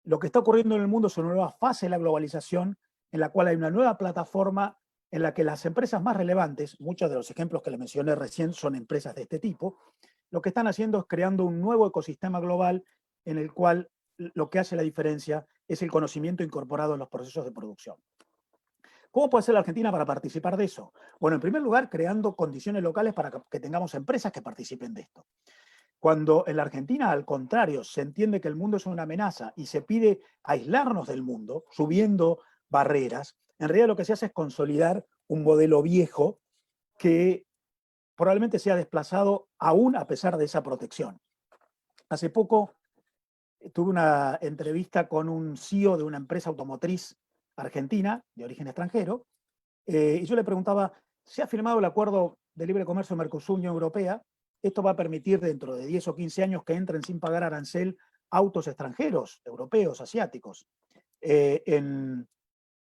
Lo que está ocurriendo en el mundo es una nueva fase de la globalización, en la cual hay una nueva plataforma en la que las empresas más relevantes, muchos de los ejemplos que le mencioné recién son empresas de este tipo, lo que están haciendo es creando un nuevo ecosistema global en el cual lo que hace la diferencia es el conocimiento incorporado en los procesos de producción. ¿Cómo puede ser la Argentina para participar de eso? Bueno, en primer lugar, creando condiciones locales para que tengamos empresas que participen de esto. Cuando en la Argentina, al contrario, se entiende que el mundo es una amenaza y se pide aislarnos del mundo, subiendo barreras, en realidad lo que se hace es consolidar un modelo viejo que probablemente sea desplazado aún a pesar de esa protección. Hace poco tuve una entrevista con un CEO de una empresa automotriz argentina, de origen extranjero, y yo le preguntaba, ¿se ha firmado el acuerdo de libre comercio Mercosur-Unión Europea? Esto va a permitir dentro de 10 o 15 años que entren sin pagar arancel autos extranjeros, europeos, asiáticos, en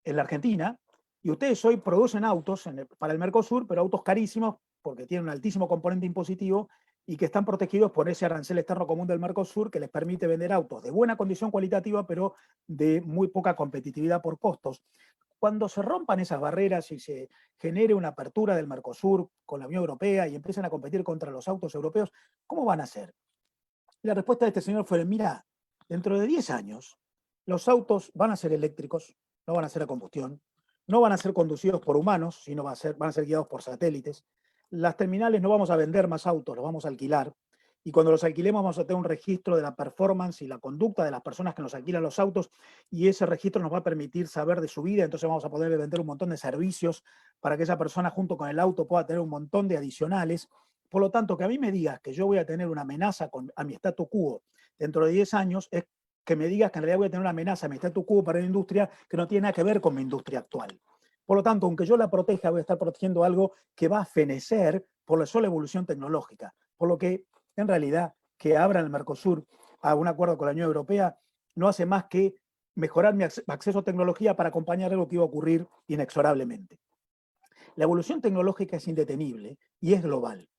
la Argentina. Y ustedes hoy producen autos para el Mercosur, pero autos carísimos porque tienen un altísimo componente impositivo y que están protegidos por ese arancel externo común del Mercosur que les permite vender autos de buena condición cualitativa, pero de muy poca competitividad por costos. Cuando se rompan esas barreras y se genere una apertura del Mercosur con la Unión Europea y empiezan a competir contra los autos europeos, ¿cómo van a hacer? La respuesta de este señor fue, mira, dentro de 10 años los autos van a ser eléctricos, no van a ser a combustión, no van a ser conducidos por humanos, sino van a ser guiados por satélites. Las terminales no vamos a vender más autos, los vamos a alquilar. Y cuando los alquilemos vamos a tener un registro de la performance y la conducta de las personas que nos alquilan los autos, y ese registro nos va a permitir saber de su vida, entonces vamos a poder vender un montón de servicios para que esa persona junto con el auto pueda tener un montón de adicionales. Por lo tanto, que a mí me digas que yo voy a tener una amenaza a mi statu quo dentro de 10 años es que me digas que en realidad voy a tener una amenaza a mi statu quo para la industria que no tiene nada que ver con mi industria actual. Por lo tanto, aunque yo la proteja, voy a estar protegiendo algo que va a fenecer por la sola evolución tecnológica. Por lo que, en realidad, que abran el Mercosur a un acuerdo con la Unión Europea no hace más que mejorar mi acceso a tecnología para acompañar algo que iba a ocurrir inexorablemente. La evolución tecnológica es indetenible y es global.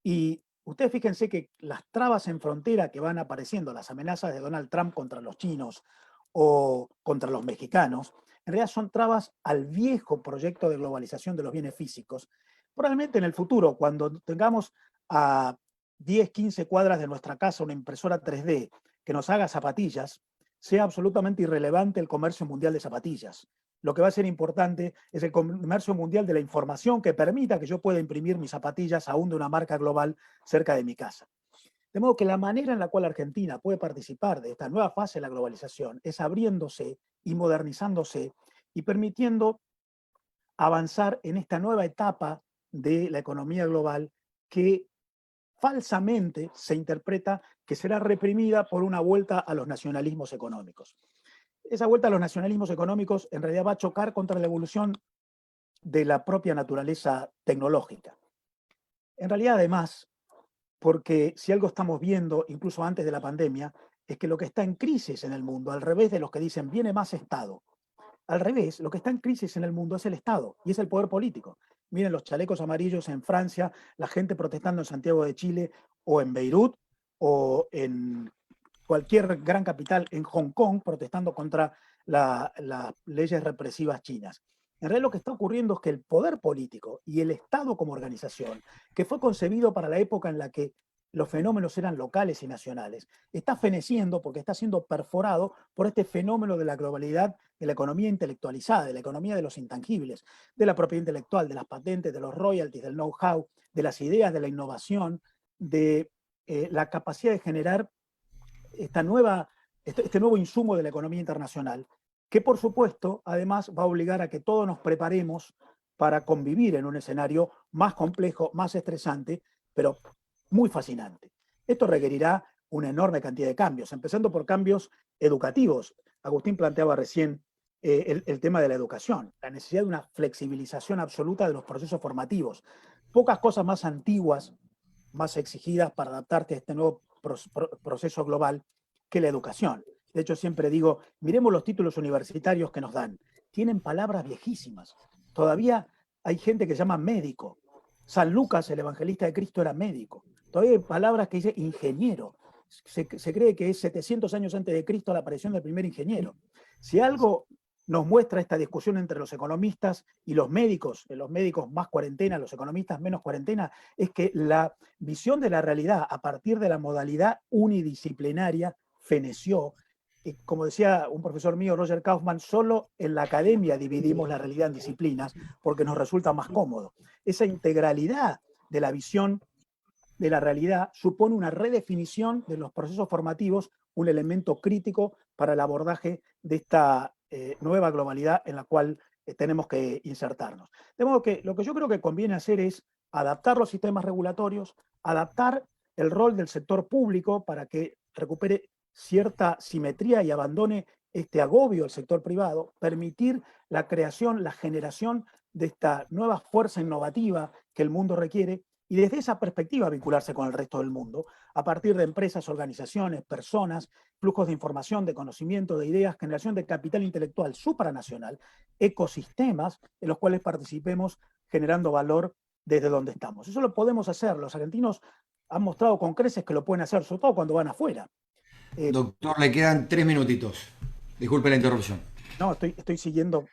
Y ustedes fíjense que las trabas en frontera que van apareciendo, las amenazas de Donald Trump contra los chinos o contra los mexicanos, en realidad son trabas al viejo proyecto de globalización de los bienes físicos. Probablemente en el futuro, cuando tengamos a 10, 15 cuadras de nuestra casa una impresora 3D que nos haga zapatillas, sea absolutamente irrelevante el comercio mundial de zapatillas. Lo que va a ser importante es el comercio mundial de la información que permita que yo pueda imprimir mis zapatillas aún de una marca global cerca de mi casa. De modo que la manera en la cual Argentina puede participar de esta nueva fase de la globalización es abriéndose y modernizándose y permitiendo avanzar en esta nueva etapa de la economía global que falsamente se interpreta que será reprimida por una vuelta a los nacionalismos económicos. Esa vuelta a los nacionalismos económicos en realidad va a chocar contra la evolución de la propia naturaleza tecnológica. En realidad, además, porque si algo estamos viendo, incluso antes de la pandemia, es que lo que está en crisis en el mundo, al revés de los que dicen viene más Estado, al revés, lo que está en crisis en el mundo es el Estado y es el poder político. Miren los chalecos amarillos en Francia, la gente protestando en Santiago de Chile o en Beirut o en cualquier gran capital, en Hong Kong, protestando contra las leyes represivas chinas. En realidad lo que está ocurriendo es que el poder político y el Estado como organización, que fue concebido para la época en la que los fenómenos eran locales y nacionales, está feneciendo porque está siendo perforado por este fenómeno de la globalidad, de la economía intelectualizada, de la economía de los intangibles, de la propiedad intelectual, de las patentes, de los royalties, del know-how, de las ideas, de la innovación, de la capacidad de generar este nuevo insumo de la economía internacional, que por supuesto además va a obligar a que todos nos preparemos para convivir en un escenario más complejo, más estresante, pero muy fascinante. Esto requerirá una enorme cantidad de cambios, empezando por cambios educativos. Agustín planteaba recién el tema de la educación, la necesidad de una flexibilización absoluta de los procesos formativos. pocas cosas más antiguas, más exigidas para adaptarte a este nuevo proceso global que la educación. De hecho, siempre digo, miremos los títulos universitarios que nos dan. Tienen palabras viejísimas. Todavía hay gente que se llama médico. San Lucas, el evangelista de Cristo, era médico. Todavía hay palabras que dice ingeniero. Se cree que es 700 años antes de Cristo la aparición del primer ingeniero. Si algo nos muestra esta discusión entre los economistas y los médicos más cuarentena, los economistas menos cuarentena, es que la visión de la realidad a partir de la modalidad unidisciplinaria feneció. Como decía un profesor mío, Roger Kaufman, solo en la academia dividimos la realidad en disciplinas porque nos resulta más cómodo. Esa integralidad de la visión de la realidad supone una redefinición de los procesos formativos, un elemento crítico para el abordaje de esta nueva globalidad en la cual tenemos que insertarnos. De modo que lo que yo creo que conviene hacer es adaptar los sistemas regulatorios, adaptar el rol del sector público para que recupere cierta simetría y abandone este agobio del sector privado, permitir la creación, la generación de esta nueva fuerza innovativa que el mundo requiere, y desde esa perspectiva vincularse con el resto del mundo, a partir de empresas, organizaciones, personas, flujos de información, de conocimiento, de ideas, generación de capital intelectual supranacional, ecosistemas en los cuales participemos generando valor desde donde estamos. Eso lo podemos hacer. Los argentinos han mostrado con creces que lo pueden hacer, sobre todo cuando van afuera. Doctor, le quedan 3 minutitos. Disculpe la interrupción. No, estoy siguiendo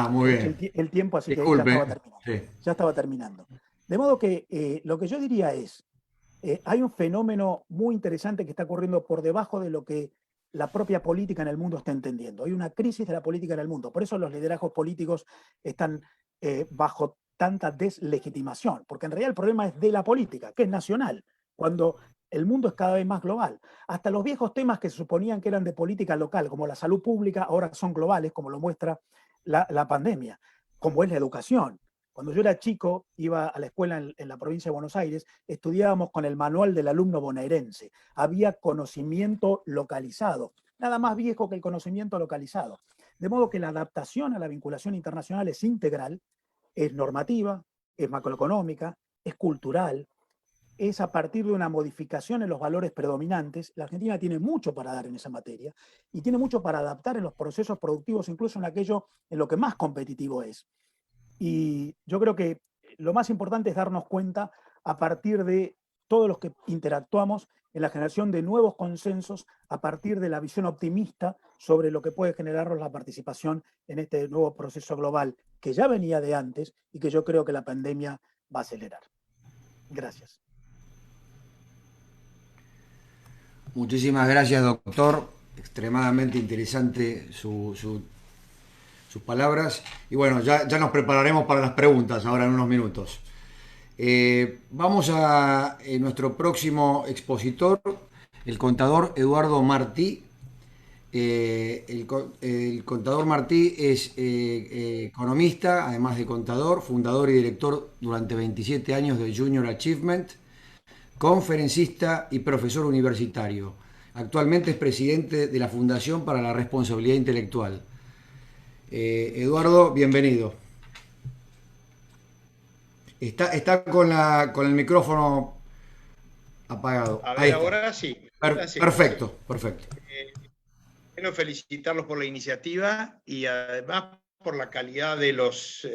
Muy bien. el tiempo, así Disculpe. que ya estaba terminando. Sí. Ya estaba terminando. De modo que lo que yo diría es, hay un fenómeno muy interesante que está ocurriendo por debajo de lo que la propia política en el mundo está entendiendo. Hay una crisis de la política en el mundo. Por eso los liderazgos políticos están bajo tanta deslegitimación, porque en realidad el problema es de la política, que es nacional, cuando el mundo es cada vez más global. Hasta los viejos temas que se suponían que eran de política local, como la salud pública, ahora son globales, como lo muestra la pandemia, como es la educación. Cuando yo era chico, iba a la escuela en la provincia de Buenos Aires, estudiábamos con el manual del alumno bonaerense. Había conocimiento localizado, nada más viejo que el conocimiento localizado. De modo que la adaptación a la vinculación internacional es integral, es normativa, es macroeconómica, es cultural, es a partir de una modificación en los valores predominantes. La Argentina tiene mucho para dar en esa materia y tiene mucho para adaptar en los procesos productivos, incluso en aquello en lo que más competitivo es. Y yo creo que lo más importante es darnos cuenta a partir de todos los que interactuamos en la generación de nuevos consensos a partir de la visión optimista sobre lo que puede generarnos la participación en este nuevo proceso global que ya venía de antes y que yo creo que la pandemia va a acelerar. Gracias. Muchísimas gracias, doctor. Extremadamente interesante sus palabras. Y bueno, ya nos prepararemos para las preguntas ahora en unos minutos. Vamos a nuestro próximo expositor, el contador Eduardo Martí. El contador Martí es economista, además de contador, fundador y director durante 27 años de Junior Achievement, conferencista y profesor universitario. Actualmente es presidente de la Fundación para la Responsabilidad Intelectual. Eduardo, bienvenido. Está con el micrófono apagado. A ver, ahora sí. Perfecto. Quiero felicitarlos por la iniciativa y además por la calidad de los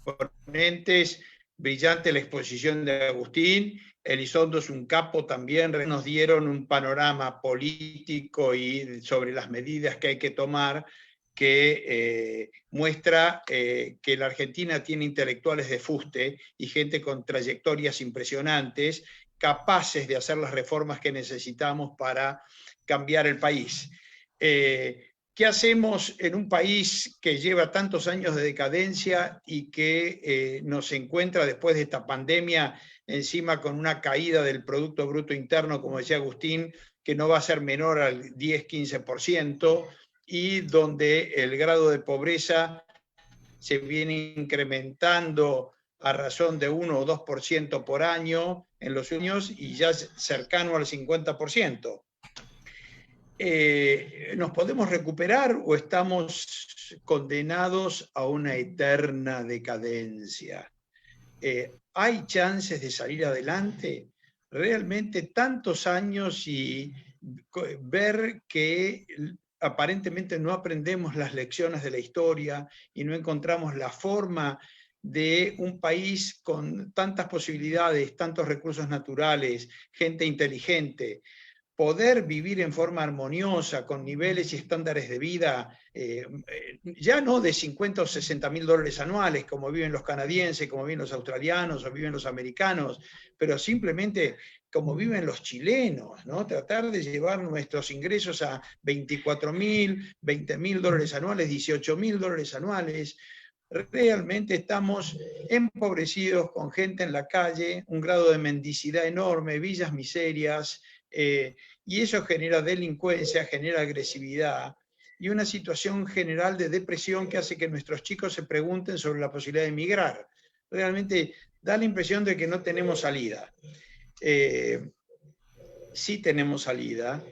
exponentes. Brillante la exposición de Agustín. Elizondo es un capo también. Nos dieron un panorama político y sobre las medidas que hay que tomar que muestra que la Argentina tiene intelectuales de fuste y gente con trayectorias impresionantes, capaces de hacer las reformas que necesitamos para cambiar el país. ¿Qué hacemos en un país que lleva tantos años de decadencia y que nos encuentra después de esta pandemia encima con una caída del Producto Bruto Interno, como decía Agustín, que no va a ser menor al 10-15%, y donde el grado de pobreza se viene incrementando a razón de 1 o 2% por año en los años y ya cercano al 50%. ¿Nos podemos recuperar o estamos condenados a una eterna decadencia. ¿Hay chances de salir adelante? Realmente tantos años y ver que aparentemente no aprendemos las lecciones de la historia y no encontramos la forma de un país con tantas posibilidades, tantos recursos naturales, gente inteligente, poder vivir en forma armoniosa, con niveles y estándares de vida, ya no de 50 o 60 mil dólares anuales, como viven los canadienses, como viven los australianos o viven los americanos, pero simplemente como viven los chilenos, ¿no? Tratar de llevar nuestros ingresos a 24 mil, 20 mil dólares anuales, 18 mil dólares anuales. Realmente estamos empobrecidos, con gente en la calle, un grado de mendicidad enorme, villas miserias, y eso genera delincuencia, genera agresividad y una situación general de depresión que hace que nuestros chicos se pregunten sobre la posibilidad de emigrar. Realmente da la impresión de que no tenemos salida. Sí tenemos salida,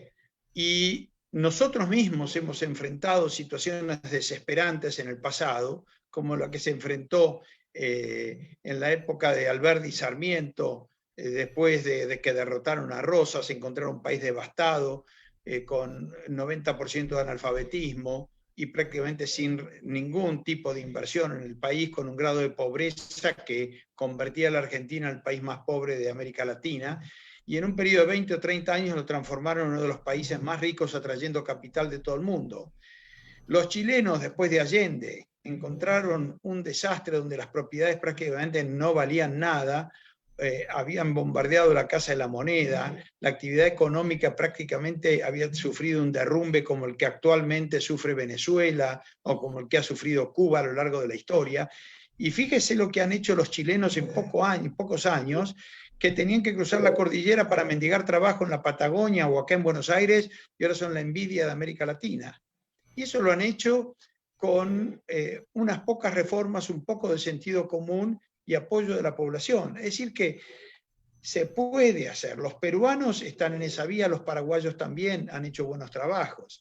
y nosotros mismos hemos enfrentado situaciones desesperantes en el pasado, como la que se enfrentó en la época de Alberti y Sarmiento, después de que derrotaron a Rosas, encontraron un país devastado, con 90% de analfabetismo y prácticamente sin ningún tipo de inversión en el país, con un grado de pobreza que convertía a la Argentina en el país más pobre de América Latina, y en un periodo de 20 o 30 años lo transformaron en uno de los países más ricos, atrayendo capital de todo el mundo. Los chilenos, después de Allende, encontraron un desastre donde las propiedades prácticamente no valían nada, habían bombardeado la Casa de la Moneda, la actividad económica prácticamente había sufrido un derrumbe como el que actualmente sufre Venezuela o como el que ha sufrido Cuba a lo largo de la historia. Y fíjese lo que han hecho los chilenos en pocos años, que tenían que cruzar la cordillera para mendigar trabajo en la Patagonia o acá en Buenos Aires, y ahora son la envidia de América Latina. Y eso lo han hecho con unas pocas reformas, un poco de sentido común y apoyo de la población. Es decir, que se puede hacer. Los peruanos están en esa vía, los paraguayos también han hecho buenos trabajos.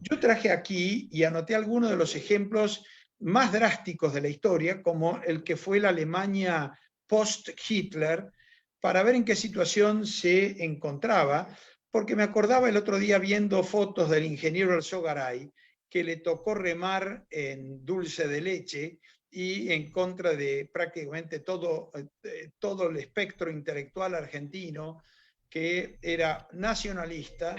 Yo traje aquí y anoté algunos de los ejemplos más drásticos de la historia, como el que fue la Alemania post-Hitler, para ver en qué situación se encontraba, porque me acordaba el otro día viendo fotos del ingeniero Alzogaray, que le tocó remar en dulce de leche y en contra de prácticamente todo el espectro intelectual argentino, que era nacionalista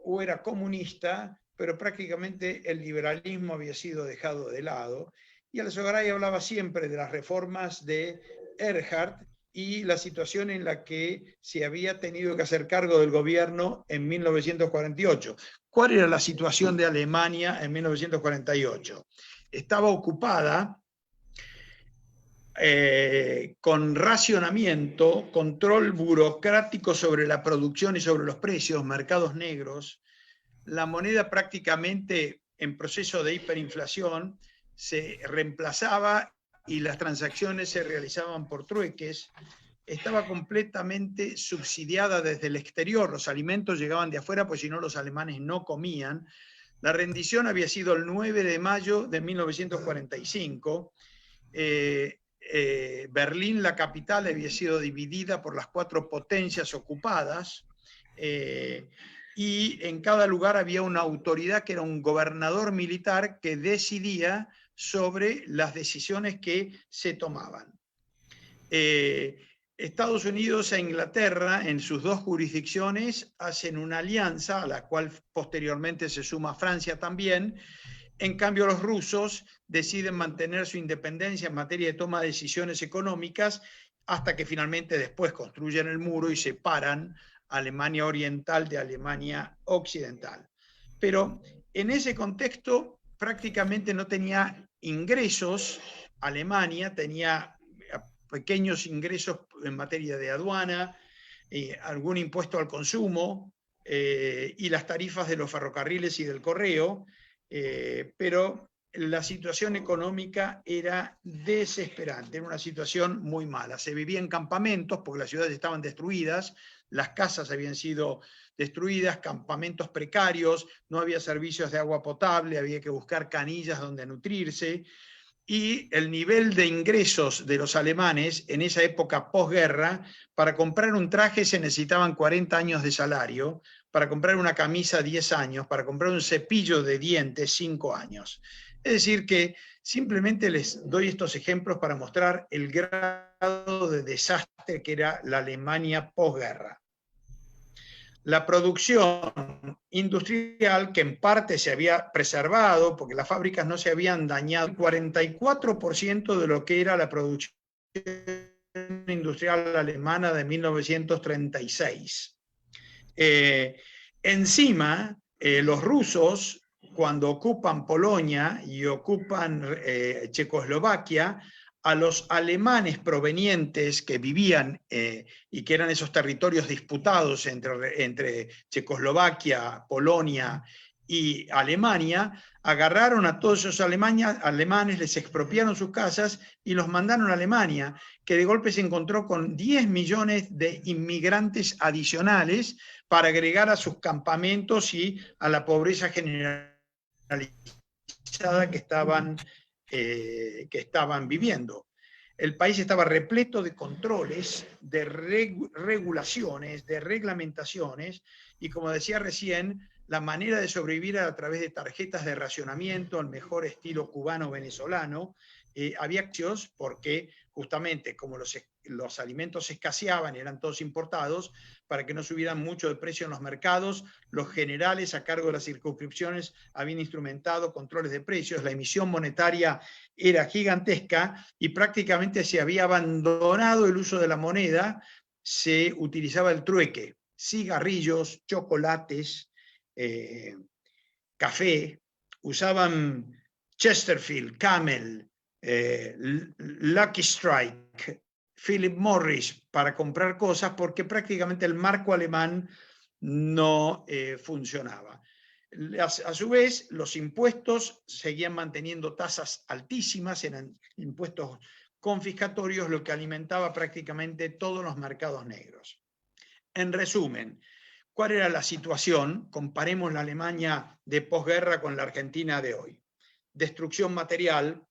o era comunista, pero prácticamente el liberalismo había sido dejado de lado. Y Alzogaray hablaba siempre de las reformas de Erhard y la situación en la que se había tenido que hacer cargo del gobierno en 1948. ¿Cuál era la situación de Alemania en 1948? Estaba ocupada con racionamiento, control burocrático sobre la producción y sobre los precios, mercados negros, la moneda prácticamente en proceso de hiperinflación se reemplazaba y las transacciones se realizaban por trueques, estaba completamente subsidiada desde el exterior, los alimentos llegaban de afuera, pues si no los alemanes no comían. La rendición había sido el 9 de mayo de 1945, Berlín, la capital, había sido dividida por las 4 potencias ocupadas, y en cada lugar había una autoridad que era un gobernador militar que decidía sobre las decisiones que se tomaban. Estados Unidos e Inglaterra, en sus 2 jurisdicciones, hacen una alianza, a la cual posteriormente se suma Francia también. En cambio, los rusos deciden mantener su independencia en materia de toma de decisiones económicas, hasta que finalmente después construyen el muro y separan Alemania Oriental de Alemania Occidental. Pero en ese contexto prácticamente no tenía ingresos. Alemania tenía pequeños ingresos en materia de aduana, algún impuesto al consumo y las tarifas de los ferrocarriles y del correo, pero la situación económica era desesperante, era una situación muy mala. Se vivía en campamentos porque las ciudades estaban destruidas, las casas habían sido destruidas, campamentos precarios, no había servicios de agua potable, había que buscar canillas donde nutrirse, y el nivel de ingresos de los alemanes en esa época posguerra, para comprar un traje se necesitaban 40 años de salario, para comprar una camisa 10 años, para comprar un cepillo de dientes 5 años. Es decir que simplemente les doy estos ejemplos para mostrar el grado de desastre que era la Alemania posguerra. La producción industrial, que en parte se había preservado, porque las fábricas no se habían dañado, el 44% de lo que era la producción industrial alemana de 1936. Encima, los rusos, cuando ocupan Polonia y ocupan Checoslovaquia, a los alemanes provenientes que vivían y que eran esos territorios disputados entre Checoslovaquia, Polonia y Alemania, agarraron a todos esos alemanes, les expropiaron sus casas y los mandaron a Alemania, que de golpe se encontró con 10 millones de inmigrantes adicionales para agregar a sus campamentos y a la pobreza generalizada que estaban viviendo. El país estaba repleto de controles, de regulaciones, de reglamentaciones, y como decía recién, la manera de sobrevivir era a través de tarjetas de racionamiento, el mejor estilo cubano-venezolano. Había acciones porque justamente como los alimentos escaseaban, eran todos importados, para que no subieran mucho de precio en los mercados, los generales a cargo de las circunscripciones habían instrumentado controles de precios, la emisión monetaria era gigantesca y prácticamente se había abandonado el uso de la moneda, se utilizaba el trueque, cigarrillos, chocolates, café, usaban Chesterfield, Camel, Lucky Strike, Philip Morris para comprar cosas, porque prácticamente el marco alemán no funcionaba. A su vez, los impuestos seguían manteniendo tasas altísimas, eran impuestos confiscatorios, lo que alimentaba prácticamente todos los mercados negros. En resumen, ¿cuál era la situación? Comparemos la Alemania de posguerra con la Argentina de hoy. Destrucción material.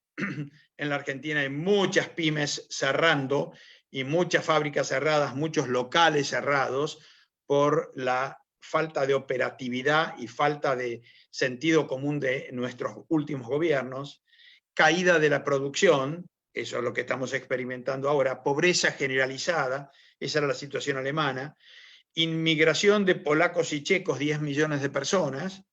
En la Argentina hay muchas pymes cerrando y muchas fábricas cerradas, muchos locales cerrados por la falta de operatividad y falta de sentido común de nuestros últimos gobiernos. Caída de la producción, eso es lo que estamos experimentando ahora. Pobreza generalizada, esa era la situación alemana. Inmigración de polacos y checos, 10 millones de personas.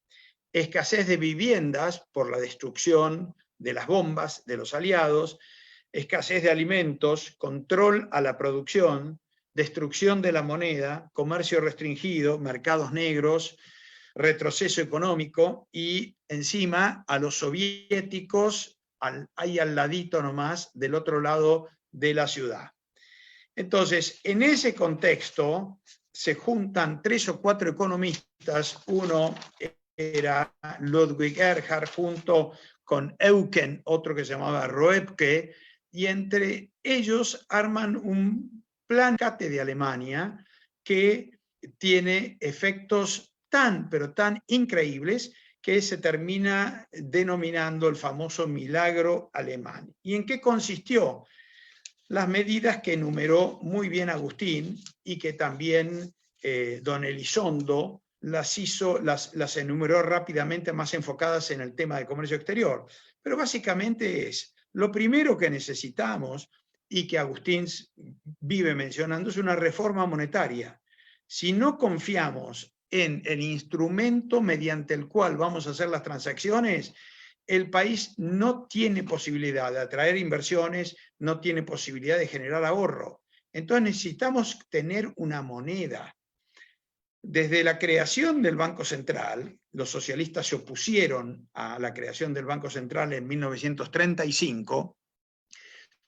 Escasez de viviendas por la destrucción de las bombas de los aliados, escasez de alimentos, control a la producción, destrucción de la moneda, comercio restringido, mercados negros, retroceso económico y encima a los soviéticos ahí al ladito nomás, del otro lado de la ciudad. Entonces, en ese contexto se juntan 3 o 4 economistas, uno era Ludwig Erhard junto con Eucken, otro que se llamaba Roepke, y entre ellos arman un plan de Alemania que tiene efectos pero tan increíbles que se termina denominando el famoso milagro alemán. ¿Y en qué consistió? Las medidas que enumeró muy bien Agustín y que también don Elizondo las enumeró rápidamente, más enfocadas en el tema de comercio exterior. Pero básicamente es, lo primero que necesitamos, y que Agustín vive mencionando, es una reforma monetaria. Si no confiamos en el instrumento mediante el cual vamos a hacer las transacciones, el país no tiene posibilidad de atraer inversiones, no tiene posibilidad de generar ahorro. Entonces necesitamos tener una moneda. Desde la creación del Banco Central, los socialistas se opusieron a la creación del Banco Central en 1935,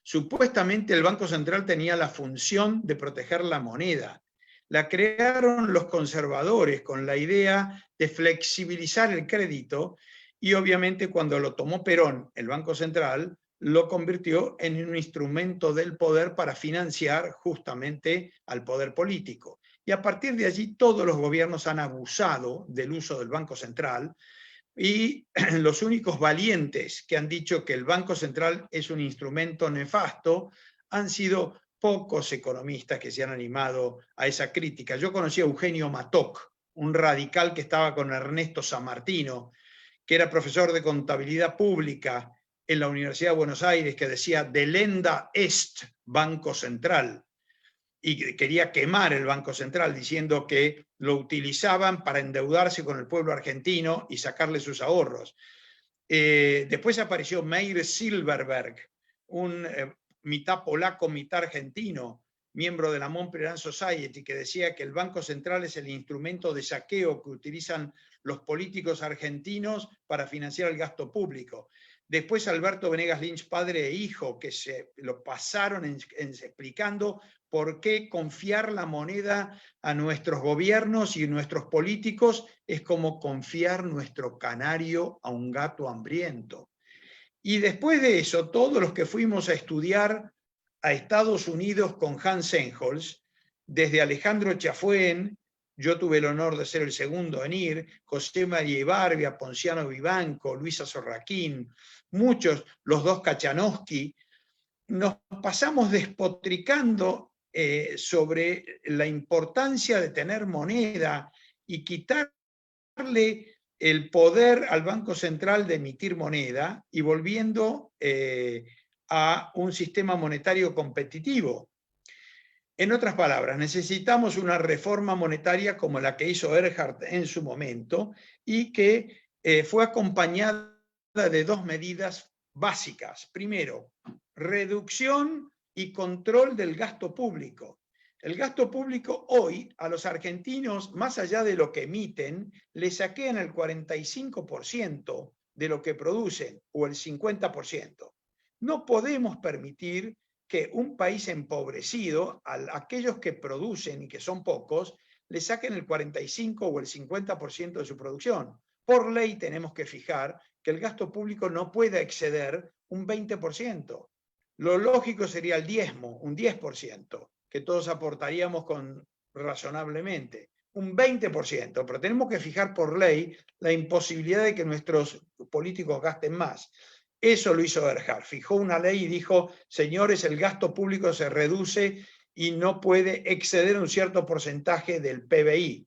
supuestamente el Banco Central tenía la función de proteger la moneda. La crearon los conservadores con la idea de flexibilizar el crédito y obviamente cuando lo tomó Perón, el Banco Central, lo convirtió en un instrumento del poder para financiar justamente al poder político. y a partir de allí todos los gobiernos han abusado del uso del Banco Central, y los únicos valientes que han dicho que el Banco Central es un instrumento nefasto han sido pocos economistas que se han animado a esa crítica. Yo conocí a Eugenio Matoc, un radical que estaba con Ernesto Sammartino, que era profesor de contabilidad pública en la Universidad de Buenos Aires, que decía delenda est Banco Central, y quería quemar el Banco Central diciendo que lo utilizaban para endeudarse con el pueblo argentino y sacarle sus ahorros. Después apareció Meir Silverberg, un mitad polaco, mitad argentino, miembro de la Montpellier Society, que decía que el Banco Central es el instrumento de saqueo que utilizan los políticos argentinos para financiar el gasto público. Después Alberto Venegas Lynch, padre e hijo, que se lo pasaron explicando por qué confiar la moneda a nuestros gobiernos y nuestros políticos es como confiar nuestro canario a un gato hambriento. Y después de eso, todos los que fuimos a estudiar a Estados Unidos con Hans Sennholz, desde Alejandro Chafuen, yo tuve el honor de ser el segundo en ir, José María Barbia, Ponciano Vivanco, Luisa Sorraquín, muchos, los dos Kachanowski, nos pasamos despotricando sobre la importancia de tener moneda y quitarle el poder al Banco Central de emitir moneda y volviendo a un sistema monetario competitivo. En otras palabras, necesitamos una reforma monetaria como la que hizo Erhard en su momento y que fue acompañada de dos medidas básicas. Primero, reducción y control del gasto público. El gasto público hoy a los argentinos, más allá de lo que emiten, le saquean el 45% de lo que producen o el 50%. No podemos permitir que un país empobrecido, a aquellos que producen y que son pocos, le saquen el 45 o el 50% de su producción. Por ley tenemos que fijar que el gasto público no pueda exceder un 20%. Lo lógico sería el diezmo, un 10%, que todos aportaríamos razonablemente. Un 20%, pero tenemos que fijar por ley la imposibilidad de que nuestros políticos gasten más. Eso lo hizo Erhard, fijó una ley y dijo, señores, el gasto público se reduce y no puede exceder un cierto porcentaje del PBI.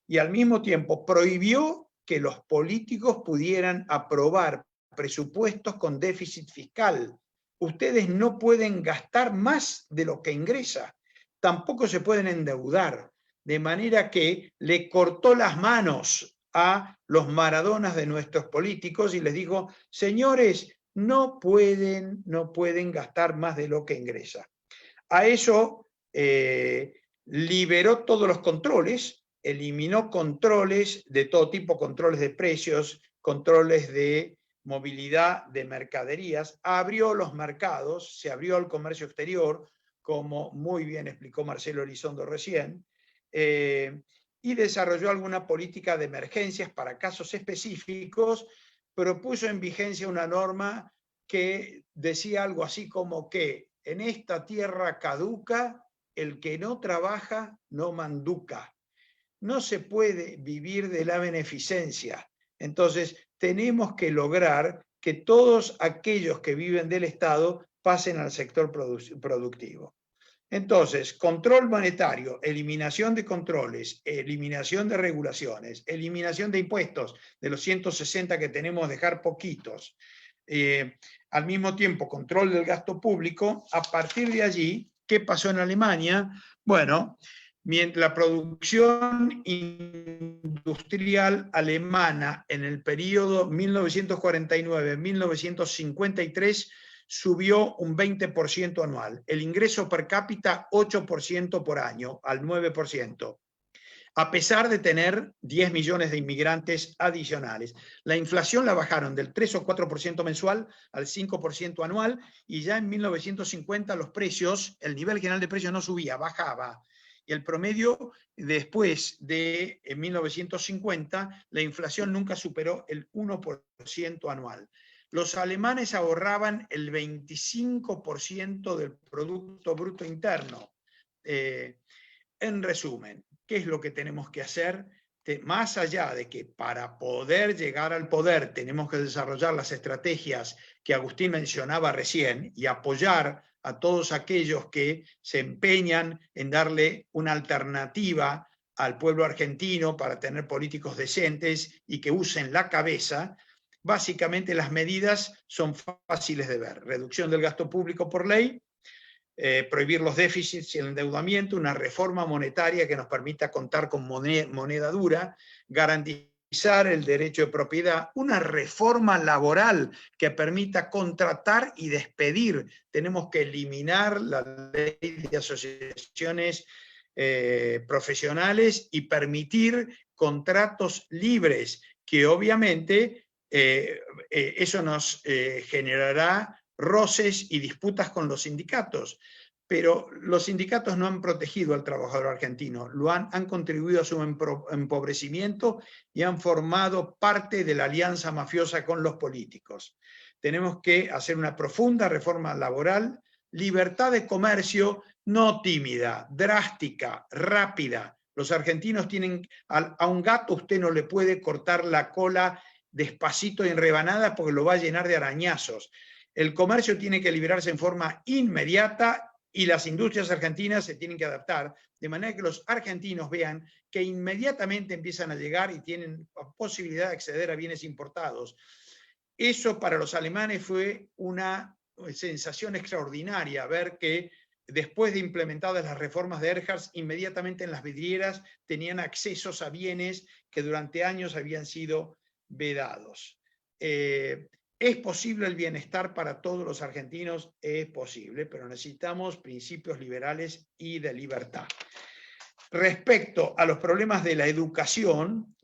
Y al mismo tiempo prohibió que los políticos pudieran aprobar presupuestos con déficit fiscal. Ustedes no pueden gastar más de lo que ingresa, tampoco se pueden endeudar, de manera que le cortó las manos a los Maradonas de nuestros políticos y les dijo, señores, no pueden gastar más de lo que ingresa. A eso liberó todos los controles, eliminó controles de todo tipo, controles de precios, controles de movilidad de mercaderías, abrió los mercados, se abrió al comercio exterior, como muy bien explicó Marcelo Elizondo recién, y desarrolló alguna política de emergencias para casos específicos, pero puso en vigencia una norma que decía algo así como que en esta tierra caduca, el que no trabaja no manduca. No se puede vivir de la beneficencia. Entonces, tenemos que lograr que todos aquellos que viven del Estado pasen al sector productivo. Entonces, control monetario, eliminación de controles, eliminación de regulaciones, eliminación de impuestos, de los 160 que tenemos, dejar poquitos. Al mismo tiempo, control del gasto público. A partir de allí, ¿qué pasó en Alemania? Bueno, la producción industrial alemana en el periodo 1949-1953 subió un 20% anual. El ingreso per cápita 8% por año, al 9%, a pesar de tener 10 millones de inmigrantes adicionales. La inflación la bajaron del 3 o 4% mensual al 5% anual, y ya en 1950 los precios, el nivel general de precios no subía, bajaba. Y el promedio después de 1950, la inflación nunca superó el 1% anual. Los alemanes ahorraban el 25% del Producto Bruto Interno. En resumen, ¿qué es lo que tenemos que hacer? Más allá de que para poder llegar al poder tenemos que desarrollar las estrategias que Agustín mencionaba recién y apoyar a todos aquellos que se empeñan en darle una alternativa al pueblo argentino para tener políticos decentes y que usen la cabeza. Básicamente las medidas son fáciles de ver: reducción del gasto público por ley, prohibir los déficits y el endeudamiento, una reforma monetaria que nos permita contar con moneda dura, garantizar el derecho de propiedad, una reforma laboral que permita contratar y despedir. Tenemos que eliminar la ley de asociaciones profesionales y permitir contratos libres, que obviamente eso nos generará roces y disputas con los sindicatos, pero los sindicatos no han protegido al trabajador argentino, han contribuido a su empobrecimiento y han formado parte de la alianza mafiosa con los políticos. Tenemos que hacer una profunda reforma laboral, libertad de comercio, no tímida, drástica, rápida. Los argentinos tienen, a un gato usted no le puede cortar la cola despacito y en rebanadas porque lo va a llenar de arañazos. El comercio tiene que liberarse en forma inmediata y las industrias argentinas se tienen que adaptar, de manera que los argentinos vean que inmediatamente empiezan a llegar y tienen posibilidad de acceder a bienes importados. Eso para los alemanes fue una sensación extraordinaria, ver que después de implementadas las reformas de Erhard, inmediatamente en las vidrieras tenían accesos a bienes que durante años habían sido vedados. ¿Es posible el bienestar para todos los argentinos? Es posible, pero necesitamos principios liberales y de libertad. Respecto a los problemas de la educación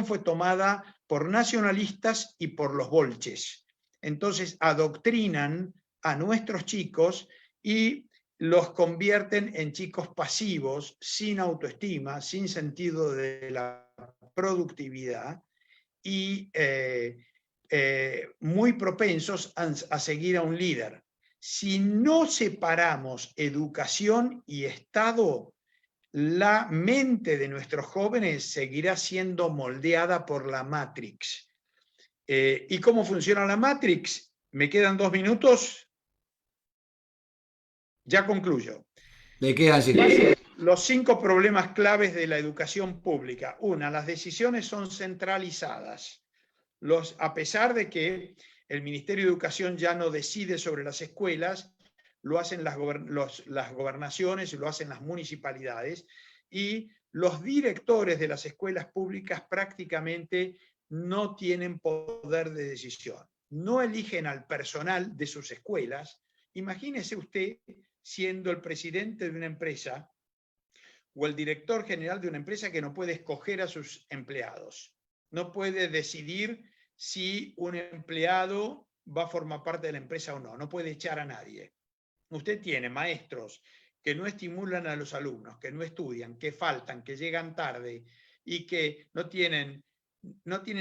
fue tomada por nacionalistas y por los bolches. Entonces adoctrinan a nuestros chicos y los convierten en chicos pasivos, sin autoestima, sin sentido de la productividad y muy propensos a seguir a un líder. Si no separamos educación y Estado, la mente de nuestros jóvenes seguirá siendo moldeada por la Matrix. ¿Y cómo funciona la Matrix? ¿Me quedan 2 minutos? Ya concluyo. ¿De qué así? Los 5 problemas claves de la educación pública. Una, las decisiones son centralizadas. A pesar de que el Ministerio de Educación ya no decide sobre las escuelas, lo hacen las gobernaciones, lo hacen las municipalidades, y los directores de las escuelas públicas prácticamente no tienen poder de decisión. No eligen al personal de sus escuelas. Imagínese usted siendo el presidente de una empresa o el director general de una empresa que no puede escoger a sus empleados. No puede decidir si un empleado va a formar parte de la empresa o no. No puede echar a nadie. Usted tiene maestros que no estimulan a los alumnos, que no estudian, que faltan, que llegan tarde y que no tienen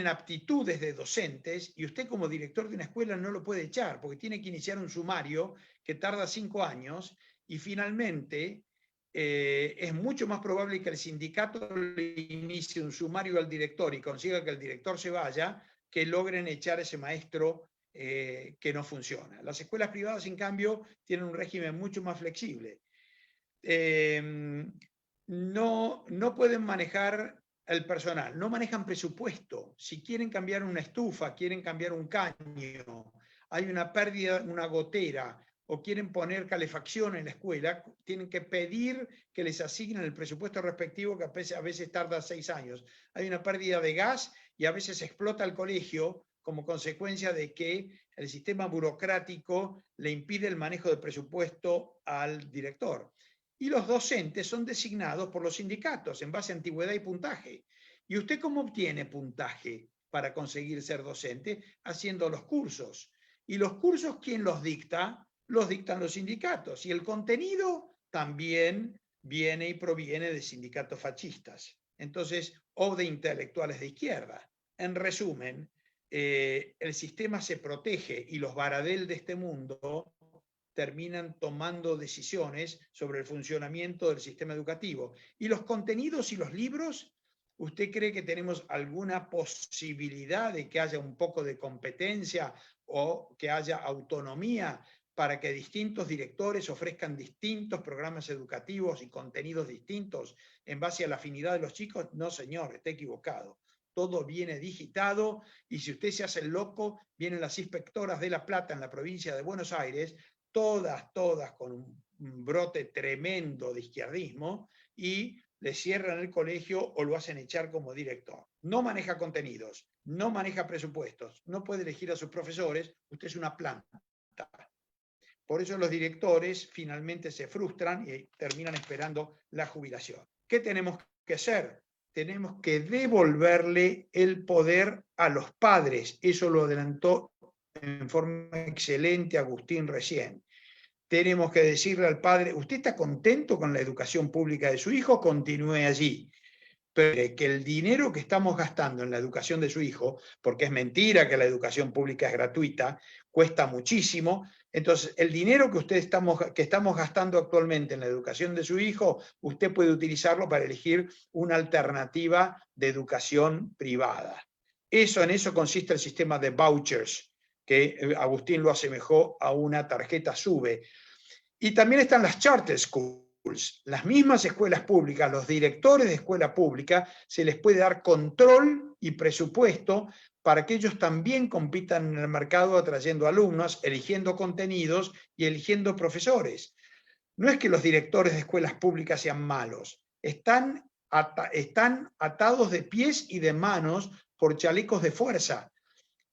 aptitudes de docentes, y usted como director de una escuela no lo puede echar porque tiene que iniciar un sumario que tarda 5 años y finalmente es mucho más probable que el sindicato le inicie un sumario al director y consiga que el director se vaya, que logren echar a ese maestro que no funciona. Las escuelas privadas, en cambio, tienen un régimen mucho más flexible. No pueden manejar el personal, no manejan presupuesto. Si quieren cambiar una estufa, quieren cambiar un caño, hay una pérdida, una gotera, o quieren poner calefacción en la escuela, tienen que pedir que les asignen el presupuesto respectivo, que a veces tarda 6 años. Hay una pérdida de gas y a veces explota el colegio como consecuencia de que el sistema burocrático le impide el manejo del presupuesto al director. Y los docentes son designados por los sindicatos en base a antigüedad y puntaje. ¿Y usted cómo obtiene puntaje para conseguir ser docente? Haciendo los cursos. ¿Y los cursos quién los dicta? Los dictan los sindicatos. Y el contenido también viene y proviene de sindicatos fascistas. Entonces, o de intelectuales de izquierda. En resumen, el sistema se protege y los Baradel de este mundo terminan tomando decisiones sobre el funcionamiento del sistema educativo. Y los contenidos y los libros, ¿usted cree que tenemos alguna posibilidad de que haya un poco de competencia o que haya autonomía para que distintos directores ofrezcan distintos programas educativos y contenidos distintos en base a la afinidad de los chicos? No, señor, está equivocado. Todo viene digitado, y si usted se hace el loco, vienen las inspectoras de La Plata en la provincia de Buenos Aires, todas con un brote tremendo de izquierdismo, y le cierran el colegio o lo hacen echar como director. No maneja contenidos, no maneja presupuestos, no puede elegir a sus profesores, usted es una planta. Por eso los directores finalmente se frustran y terminan esperando la jubilación. ¿Qué tenemos que hacer? Tenemos que devolverle el poder a los padres. Eso lo adelantó en forma excelente Agustín recién. Tenemos que decirle al padre: ¿usted está contento con la educación pública de su hijo? Continúe allí. Pero que el dinero que estamos gastando en la educación de su hijo, porque es mentira que la educación pública es gratuita, cuesta muchísimo. Entonces, el dinero que estamos gastando actualmente en la educación de su hijo, usted puede utilizarlo para elegir una alternativa de educación privada. En eso consiste el sistema de vouchers, que Agustín lo asemejó a una tarjeta SUBE. Y también están las charter schools. Las mismas escuelas públicas, los directores de escuela pública, se les puede dar control y presupuesto para que ellos también compitan en el mercado atrayendo alumnos, eligiendo contenidos y eligiendo profesores. No es que los directores de escuelas públicas sean malos, están atados de pies y de manos por chalecos de fuerza.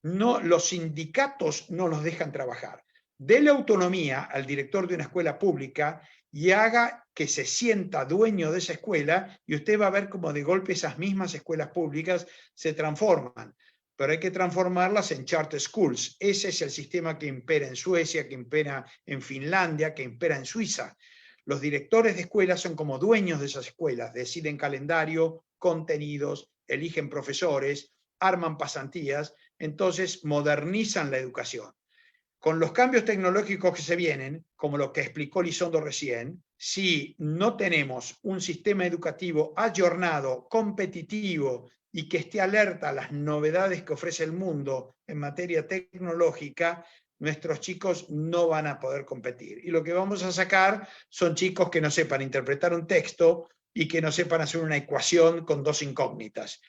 No, los sindicatos no los dejan trabajar. Dele autonomía al director de una escuela pública y haga que se sienta dueño de esa escuela, y usted va a ver cómo de golpe esas mismas escuelas públicas se transforman. Pero hay que transformarlas en charter schools. Ese es el sistema que impera en Suecia, que impera en Finlandia, que impera en Suiza. Los directores de escuelas son como dueños de esas escuelas, deciden calendario, contenidos, eligen profesores, arman pasantías, entonces modernizan la educación. Con los cambios tecnológicos que se vienen, como lo que explicó Lizondo recién, si no tenemos un sistema educativo ayornado, competitivo y que esté alerta a las novedades que ofrece el mundo en materia tecnológica, nuestros chicos no van a poder competir. Y lo que vamos a sacar son chicos que no sepan interpretar un texto y que no sepan hacer una ecuación con dos incógnitas.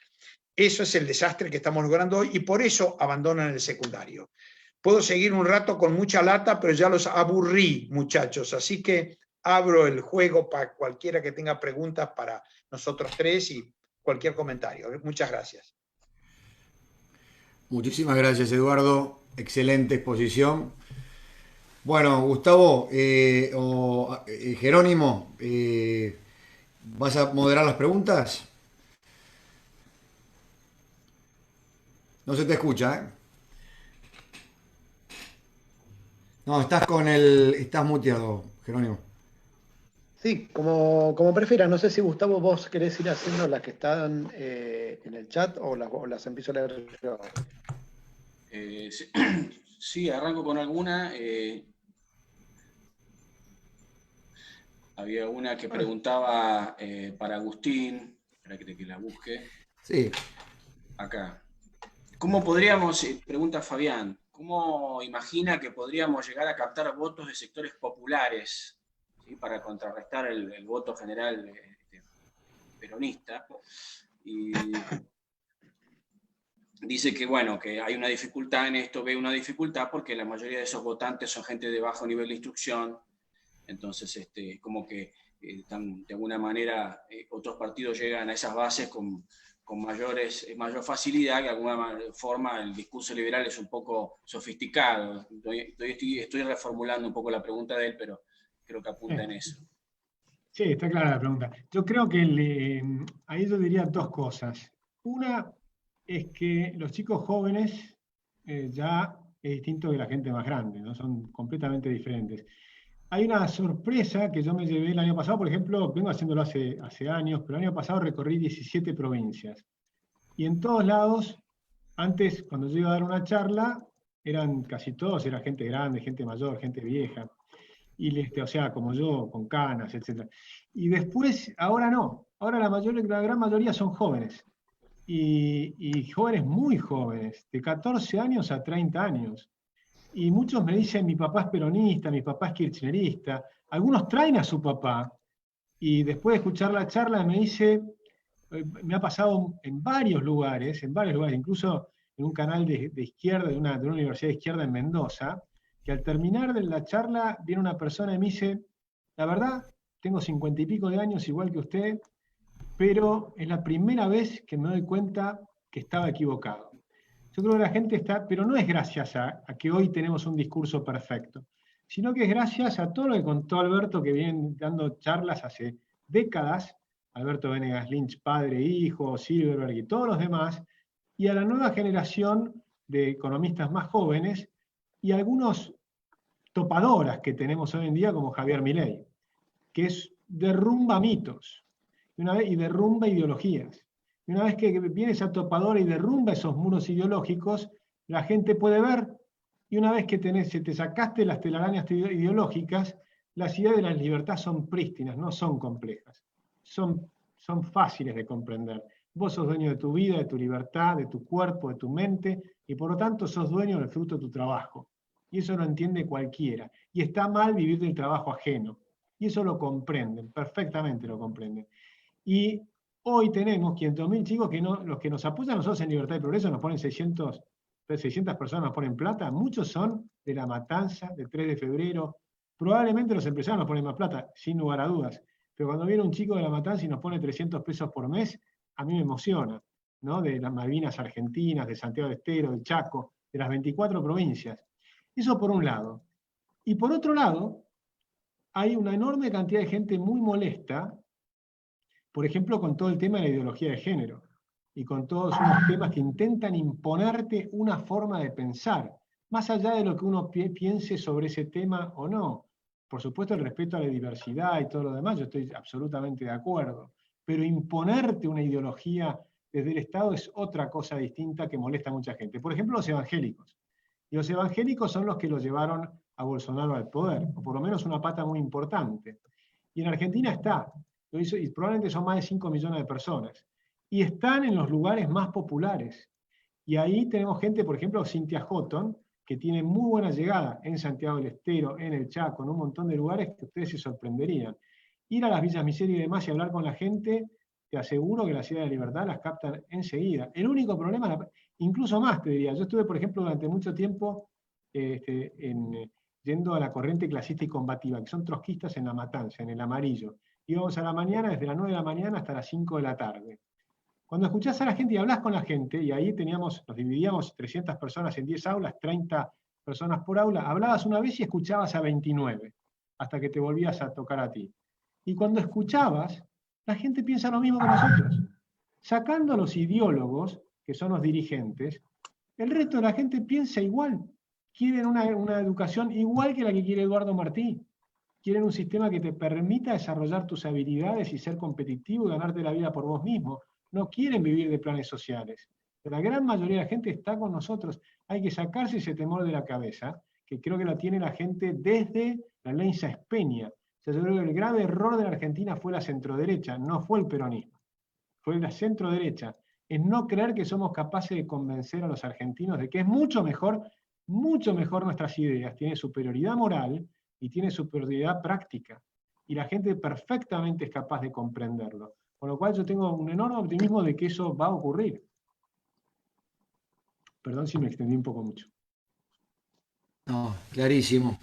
Eso es el desastre que estamos logrando hoy, y por eso abandonan el secundario. Puedo seguir un rato con mucha lata, pero ya los aburrí, muchachos. Así que abro el juego para cualquiera que tenga preguntas para nosotros tres y cualquier comentario. Muchas gracias. Muchísimas gracias, Eduardo. Excelente exposición. Bueno, Gustavo Jerónimo, ¿vas a moderar las preguntas? No se te escucha, ¿eh? No, estás muteado, Jerónimo. Sí, como prefieras. No sé si, Gustavo, vos querés ir haciendo las que están en el chat o las empiezo a leer yo. Sí, arranco con alguna. Había una que preguntaba para Agustín, para que la busque. Sí. Acá. ¿Cómo podríamos, pregunta Fabián, cómo imagina que podríamos llegar a captar votos de sectores populares, ¿sí?, para contrarrestar el voto general peronista? Y dice que, bueno, que hay una dificultad en esto, ve una dificultad porque la mayoría de esos votantes son gente de bajo nivel de instrucción. Entonces, como que de alguna manera otros partidos llegan a esas bases con mayor facilidad, que de alguna forma el discurso liberal es un poco sofisticado. Estoy reformulando un poco la pregunta de él, pero creo que apunta en eso. Sí, está clara la pregunta. Yo creo que ahí yo diría dos cosas. Una es que los chicos jóvenes ya es distinto que la gente más grande, ¿no? Son completamente diferentes. Hay una sorpresa que yo me llevé el año pasado, por ejemplo, vengo haciéndolo hace años, pero el año pasado recorrí 17 provincias. Y en todos lados, antes, cuando yo iba a dar una charla, eran casi todos, era gente grande, gente mayor, gente vieja. o sea, como yo, con canas, etc. Y después, ahora no, ahora la gran mayoría son jóvenes, y jóvenes muy jóvenes, de 14 años a 30 años. Y muchos me dicen, mi papá es peronista, mi papá es kirchnerista. Algunos traen a su papá, y después de escuchar la charla me dice, me ha pasado en varios lugares, incluso en un canal de izquierda, de una universidad de izquierda en Mendoza, que al terminar de la charla viene una persona y me dice, la verdad, tengo 50 y pico de años igual que usted, pero es la primera vez que me doy cuenta que estaba equivocado. Yo creo que la gente está, pero no es gracias a que hoy tenemos un discurso perfecto, sino que es gracias a todo lo que contó Alberto, que viene dando charlas hace décadas, Alberto Venegas Lynch, padre, hijo, Silverberg y todos los demás, y a la nueva generación de economistas más jóvenes y algunos topadoras que tenemos hoy en día como Javier Milei, que derrumba mitos y derrumba ideologías. Y una vez que viene esa topadora y derrumba esos muros ideológicos, la gente puede ver, y una vez que te sacaste las telarañas ideológicas, las ideas de la libertad son prístinas, no son complejas, son fáciles de comprender. Vos sos dueño de tu vida, de tu libertad, de tu cuerpo, de tu mente, y por lo tanto sos dueño del fruto de tu trabajo. Y eso lo entiende cualquiera. Y está mal vivir del trabajo ajeno. Y eso lo comprenden, perfectamente lo comprenden. Y hoy tenemos 500.000 chicos que los que nos apoyan a nosotros en Libertad y Progreso, nos ponen 600 personas, nos ponen plata, muchos son de La Matanza, del 3 de febrero, probablemente los empresarios nos ponen más plata, sin lugar a dudas, pero cuando viene un chico de La Matanza y nos pone 300 pesos por mes, a mí me emociona, ¿no? De las Malvinas Argentinas, de Santiago del Estero, del Chaco, de las 24 provincias. Eso por un lado. Y por otro lado, hay una enorme cantidad de gente muy molesta, por ejemplo, con todo el tema de la ideología de género, y con todos unos temas que intentan imponerte una forma de pensar, más allá de lo que uno piense sobre ese tema o no. Por supuesto, el respeto a la diversidad y todo lo demás, yo estoy absolutamente de acuerdo, pero imponerte una ideología desde el Estado es otra cosa distinta que molesta a mucha gente. Por ejemplo, los evangélicos. Y los evangélicos son los que lo llevaron a Bolsonaro al poder, o por lo menos una pata muy importante. Y en Argentina está, y probablemente son más de 5 millones de personas, y están en los lugares más populares. Y ahí tenemos gente, por ejemplo, Cynthia Houghton, que tiene muy buena llegada en Santiago del Estero, en el Chaco, en un montón de lugares que ustedes se sorprenderían. Ir a las Villas Miseria y demás y hablar con la gente, te aseguro que las ideas de libertad las captan enseguida. El único problema, incluso más te diría, yo estuve, por ejemplo, durante mucho tiempo yendo a la corriente clasista y combativa, que son trotskistas en La Matanza, en el Amarillo. Íbamos a la mañana, desde las 9 de la mañana hasta las 5 de la tarde. Cuando escuchás a la gente y hablas con la gente, y ahí nos dividíamos 300 personas en 10 aulas, 30 personas por aula, hablabas una vez y escuchabas a 29, hasta que te volvías a tocar a ti. Y cuando escuchabas, la gente piensa lo mismo que nosotros. Sacando a los ideólogos, que son los dirigentes, el resto de la gente piensa igual. Quieren una educación igual que la que quiere Eduardo Martí. Quieren un sistema que te permita desarrollar tus habilidades y ser competitivo y ganarte la vida por vos mismo. No quieren vivir de planes sociales. Pero la gran mayoría de la gente está con nosotros. Hay que sacarse ese temor de la cabeza, que creo que lo tiene la gente desde la ley Sáenz Peña. O sea, yo creo que el grave error de la Argentina fue la centroderecha, no fue el peronismo. Fue la centroderecha. Es no creer que somos capaces de convencer a los argentinos de que es mucho mejor nuestras ideas. Tiene superioridad moral y tiene superioridad práctica. Y la gente perfectamente es capaz de comprenderlo. Con lo cual yo tengo un enorme optimismo de que eso va a ocurrir. Perdón si me extendí un poco mucho. No, clarísimo.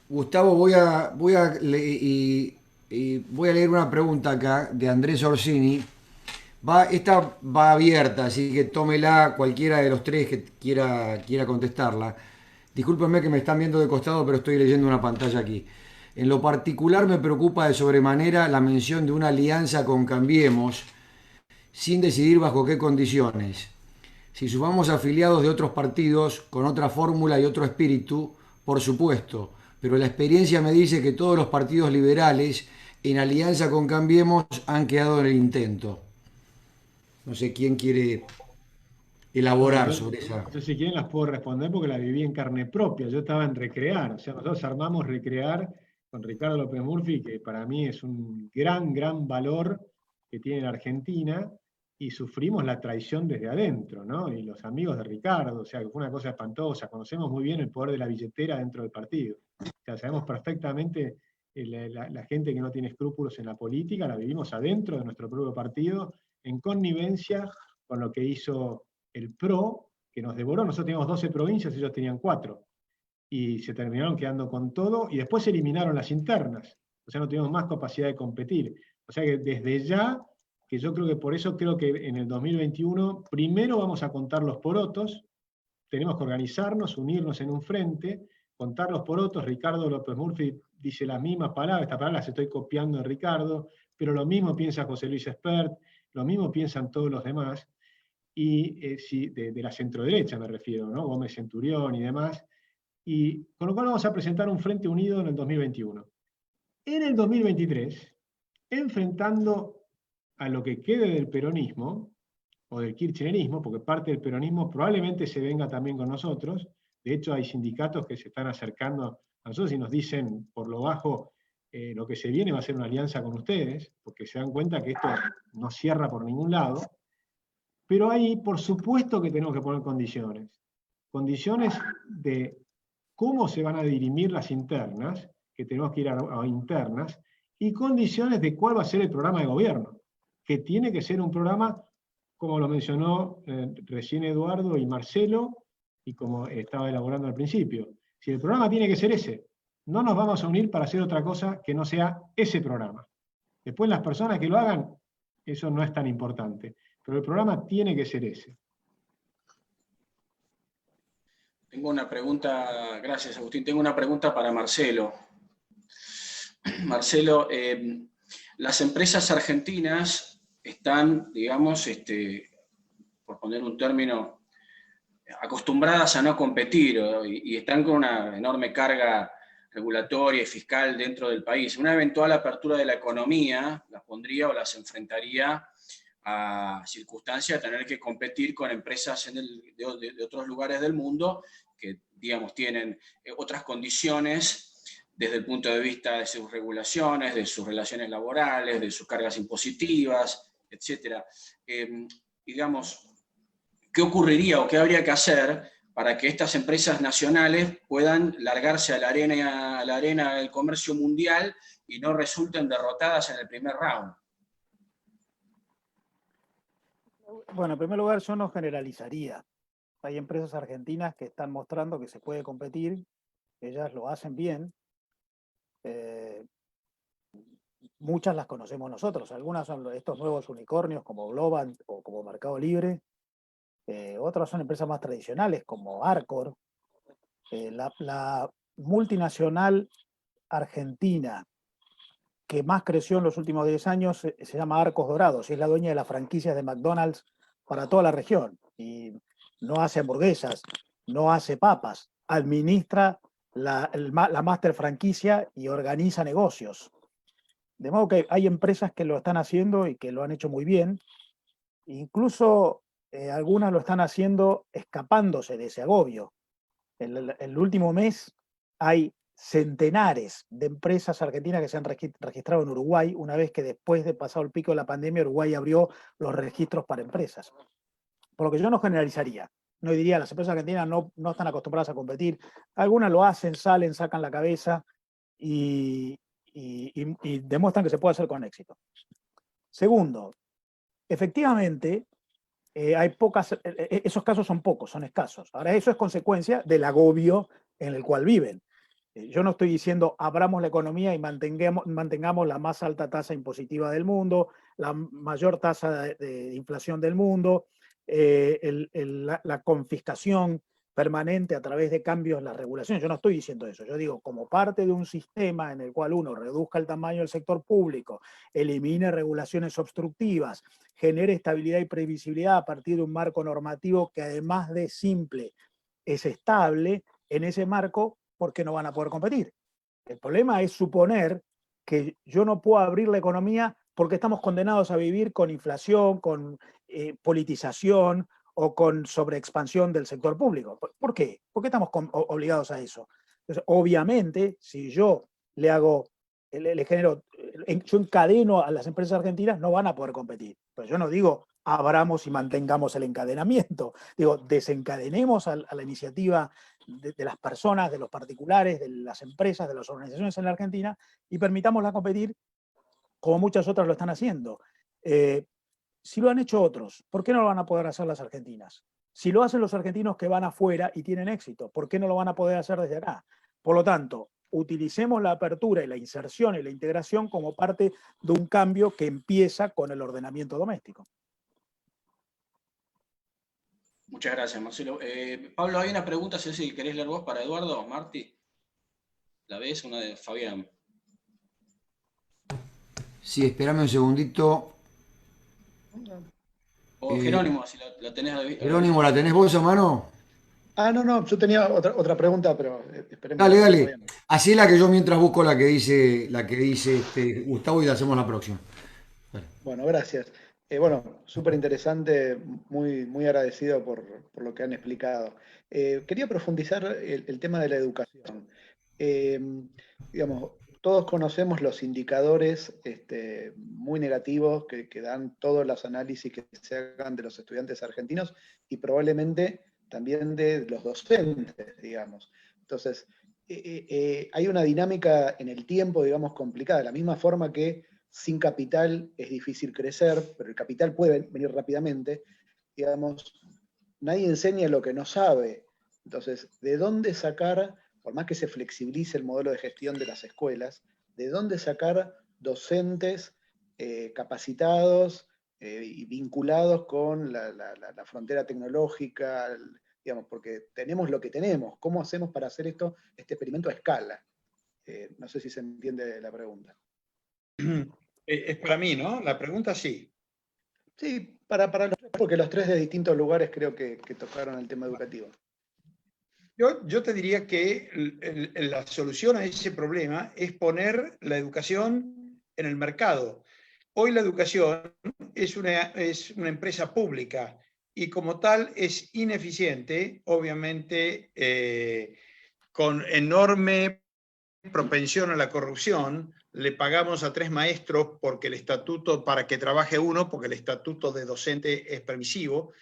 Gustavo, voy a leer una pregunta acá de Andrés Orsini. Esta va abierta, así que tómela cualquiera de los tres que quiera contestarla. Discúlpenme que me están viendo de costado, pero estoy leyendo una pantalla aquí. En lo particular me preocupa de sobremanera la mención de una alianza con Cambiemos, sin decidir bajo qué condiciones. Si sumamos afiliados de otros partidos, con otra fórmula y otro espíritu, por supuesto, pero la experiencia me dice que todos los partidos liberales, en alianza con Cambiemos, han quedado en el intento. No sé quién quiere elaborar Yo, sobre esa. yo si quieren las puedo responder porque la viví en carne propia. Yo estaba en Recrear, o sea, nosotros armamos Recrear con Ricardo López Murphy, que para mí es un gran valor que tiene la Argentina, y sufrimos la traición desde adentro, ¿no? Y los amigos de Ricardo, o sea, que fue una cosa espantosa. Conocemos muy bien el poder de la billetera dentro del partido. O sea, sabemos perfectamente la gente que no tiene escrúpulos en la política, la vivimos adentro de nuestro propio partido, en connivencia con lo que hizo el PRO, que nos devoró. Nosotros teníamos 12 provincias, ellos tenían 4. Y se terminaron quedando con todo, y después se eliminaron las internas. O sea, no tuvimos más capacidad de competir. O sea que desde ya, que yo creo que por eso creo que en el 2021, primero vamos a contar los porotos, tenemos que organizarnos, unirnos en un frente, contar los porotos. Ricardo López Murphy dice las mismas palabras, estas palabras las estoy copiando de Ricardo, pero lo mismo piensa José Luis Espert, lo mismo piensan todos los demás, y de la centroderecha me refiero, ¿no? Gómez Centurión y demás, y con lo cual vamos a presentar un frente unido en el 2021. En el 2023, enfrentando a lo que quede del peronismo, o del kirchnerismo, porque parte del peronismo probablemente se venga también con nosotros. De hecho, hay sindicatos que se están acercando a nosotros y nos dicen por lo bajo, lo que se viene va a ser una alianza con ustedes, porque se dan cuenta que esto no cierra por ningún lado. Pero ahí, por supuesto que tenemos que poner condiciones. Condiciones de cómo se van a dirimir las internas, que tenemos que ir a internas, y condiciones de cuál va a ser el programa de gobierno, que tiene que ser un programa, como lo mencionó recién Eduardo y Marcelo, y como estaba elaborando al principio. Si el programa tiene que ser ese, no nos vamos a unir para hacer otra cosa que no sea ese programa. Después las personas que lo hagan, eso no es tan importante, pero el programa tiene que ser ese. Tengo una pregunta, gracias Agustín, tengo una pregunta para Marcelo. Marcelo, las empresas argentinas están, digamos, por poner un término, acostumbradas a no competir y están con una enorme carga regulatoria y fiscal dentro del país. Una eventual apertura de la economía las pondría o las enfrentaría a circunstancias de tener que competir con empresas de otros lugares del mundo que, digamos, tienen otras condiciones desde el punto de vista de sus regulaciones, de sus relaciones laborales, de sus cargas impositivas, etc. Digamos, ¿qué ocurriría o qué habría que hacer para que estas empresas nacionales puedan largarse a la arena del comercio mundial y no resulten derrotadas en el primer round? Bueno, en primer lugar, yo no generalizaría. Hay empresas argentinas que están mostrando que se puede competir, ellas lo hacen bien. Muchas las conocemos nosotros, algunas son estos nuevos unicornios como Globant o como Mercado Libre, otras son empresas más tradicionales como Arcor. La multinacional argentina que más creció en los últimos 10 años se llama Arcos Dorados y es la dueña de las franquicias de McDonald's para toda la región. Y no hace hamburguesas, no hace papas, administra la master franquicia y organiza negocios. De modo que hay empresas que lo están haciendo y que lo han hecho muy bien. Incluso algunas lo están haciendo escapándose de ese agobio. El último mes hay centenares de empresas argentinas que se han registrado en Uruguay, una vez que después de pasado el pico de la pandemia, Uruguay abrió los registros para empresas. Por lo que yo no generalizaría. No diría, las empresas argentinas no están acostumbradas a competir. Algunas lo hacen, salen, sacan la cabeza y demuestran que se puede hacer con éxito. Segundo, efectivamente, hay esos casos son pocos, son escasos. Ahora, eso es consecuencia del agobio en el cual viven. Yo no estoy diciendo abramos la economía y mantengamos la más alta tasa impositiva del mundo, la mayor tasa de inflación del mundo, la confiscación permanente a través de cambios en las regulaciones. Yo no estoy diciendo eso. Yo digo, como parte de un sistema en el cual uno reduzca el tamaño del sector público, elimine regulaciones obstructivas, genere estabilidad y previsibilidad a partir de un marco normativo que además de simple es estable, en ese marco, ¿por qué no van a poder competir? El problema es suponer que yo no puedo abrir la economía porque estamos condenados a vivir con inflación, con politización o con sobreexpansión del sector público. ¿Por qué? ¿Por qué estamos obligados a eso? Entonces, obviamente, si yo le genero, yo encadeno a las empresas argentinas, no van a poder competir. Pero yo no digo abramos y mantengamos el encadenamiento. Digo, desencadenemos a la iniciativa de las personas, de los particulares, de las empresas, de las organizaciones en la Argentina y permitámosla competir como muchas otras lo están haciendo. Si lo han hecho otros, ¿por qué no lo van a poder hacer las argentinas? Si lo hacen los argentinos que van afuera y tienen éxito, ¿por qué no lo van a poder hacer desde acá? Por lo tanto, utilicemos la apertura y la inserción y la integración como parte de un cambio que empieza con el ordenamiento doméstico. Muchas gracias, Marcelo. Pablo, hay una pregunta, sé si querés leer vos para Eduardo, Marti. ¿La ves? Una de Fabián. Sí, espérame un segundito. O Jerónimo, si la tenés. Jerónimo, ¿la tenés vos a mano? No, yo tenía otra pregunta, pero esperemos. Dale. Así es la que yo mientras busco la que dice Gustavo y la hacemos la próxima. Bueno, gracias. Bueno, súper interesante, muy agradecido por lo que han explicado. Quería profundizar el tema de la educación. Digamos, todos conocemos los indicadores muy negativos que dan todos los análisis que se hagan de los estudiantes argentinos y probablemente también de los docentes, digamos. Entonces, hay una dinámica en el tiempo, digamos, complicada, de la misma forma que sin capital es difícil crecer, pero el capital puede venir rápidamente, digamos, nadie enseña lo que no sabe. Entonces, ¿de dónde sacar, por más que se flexibilice el modelo de gestión de las escuelas, de dónde sacar docentes capacitados y vinculados con la frontera tecnológica, digamos, porque tenemos lo que tenemos? ¿Cómo hacemos para hacer este experimento a escala? No sé si se entiende la pregunta. Es para mí, ¿no? La pregunta sí. Sí, para los tres, porque los tres de distintos lugares creo que tocaron el tema educativo. Yo te diría que la solución a ese problema es poner la educación en el mercado. Hoy la educación es una empresa pública y como tal es ineficiente, obviamente con enorme propensión a la corrupción. Le pagamos a 3 maestros porque el estatuto, para que trabaje uno, porque el estatuto de docente es permisivo,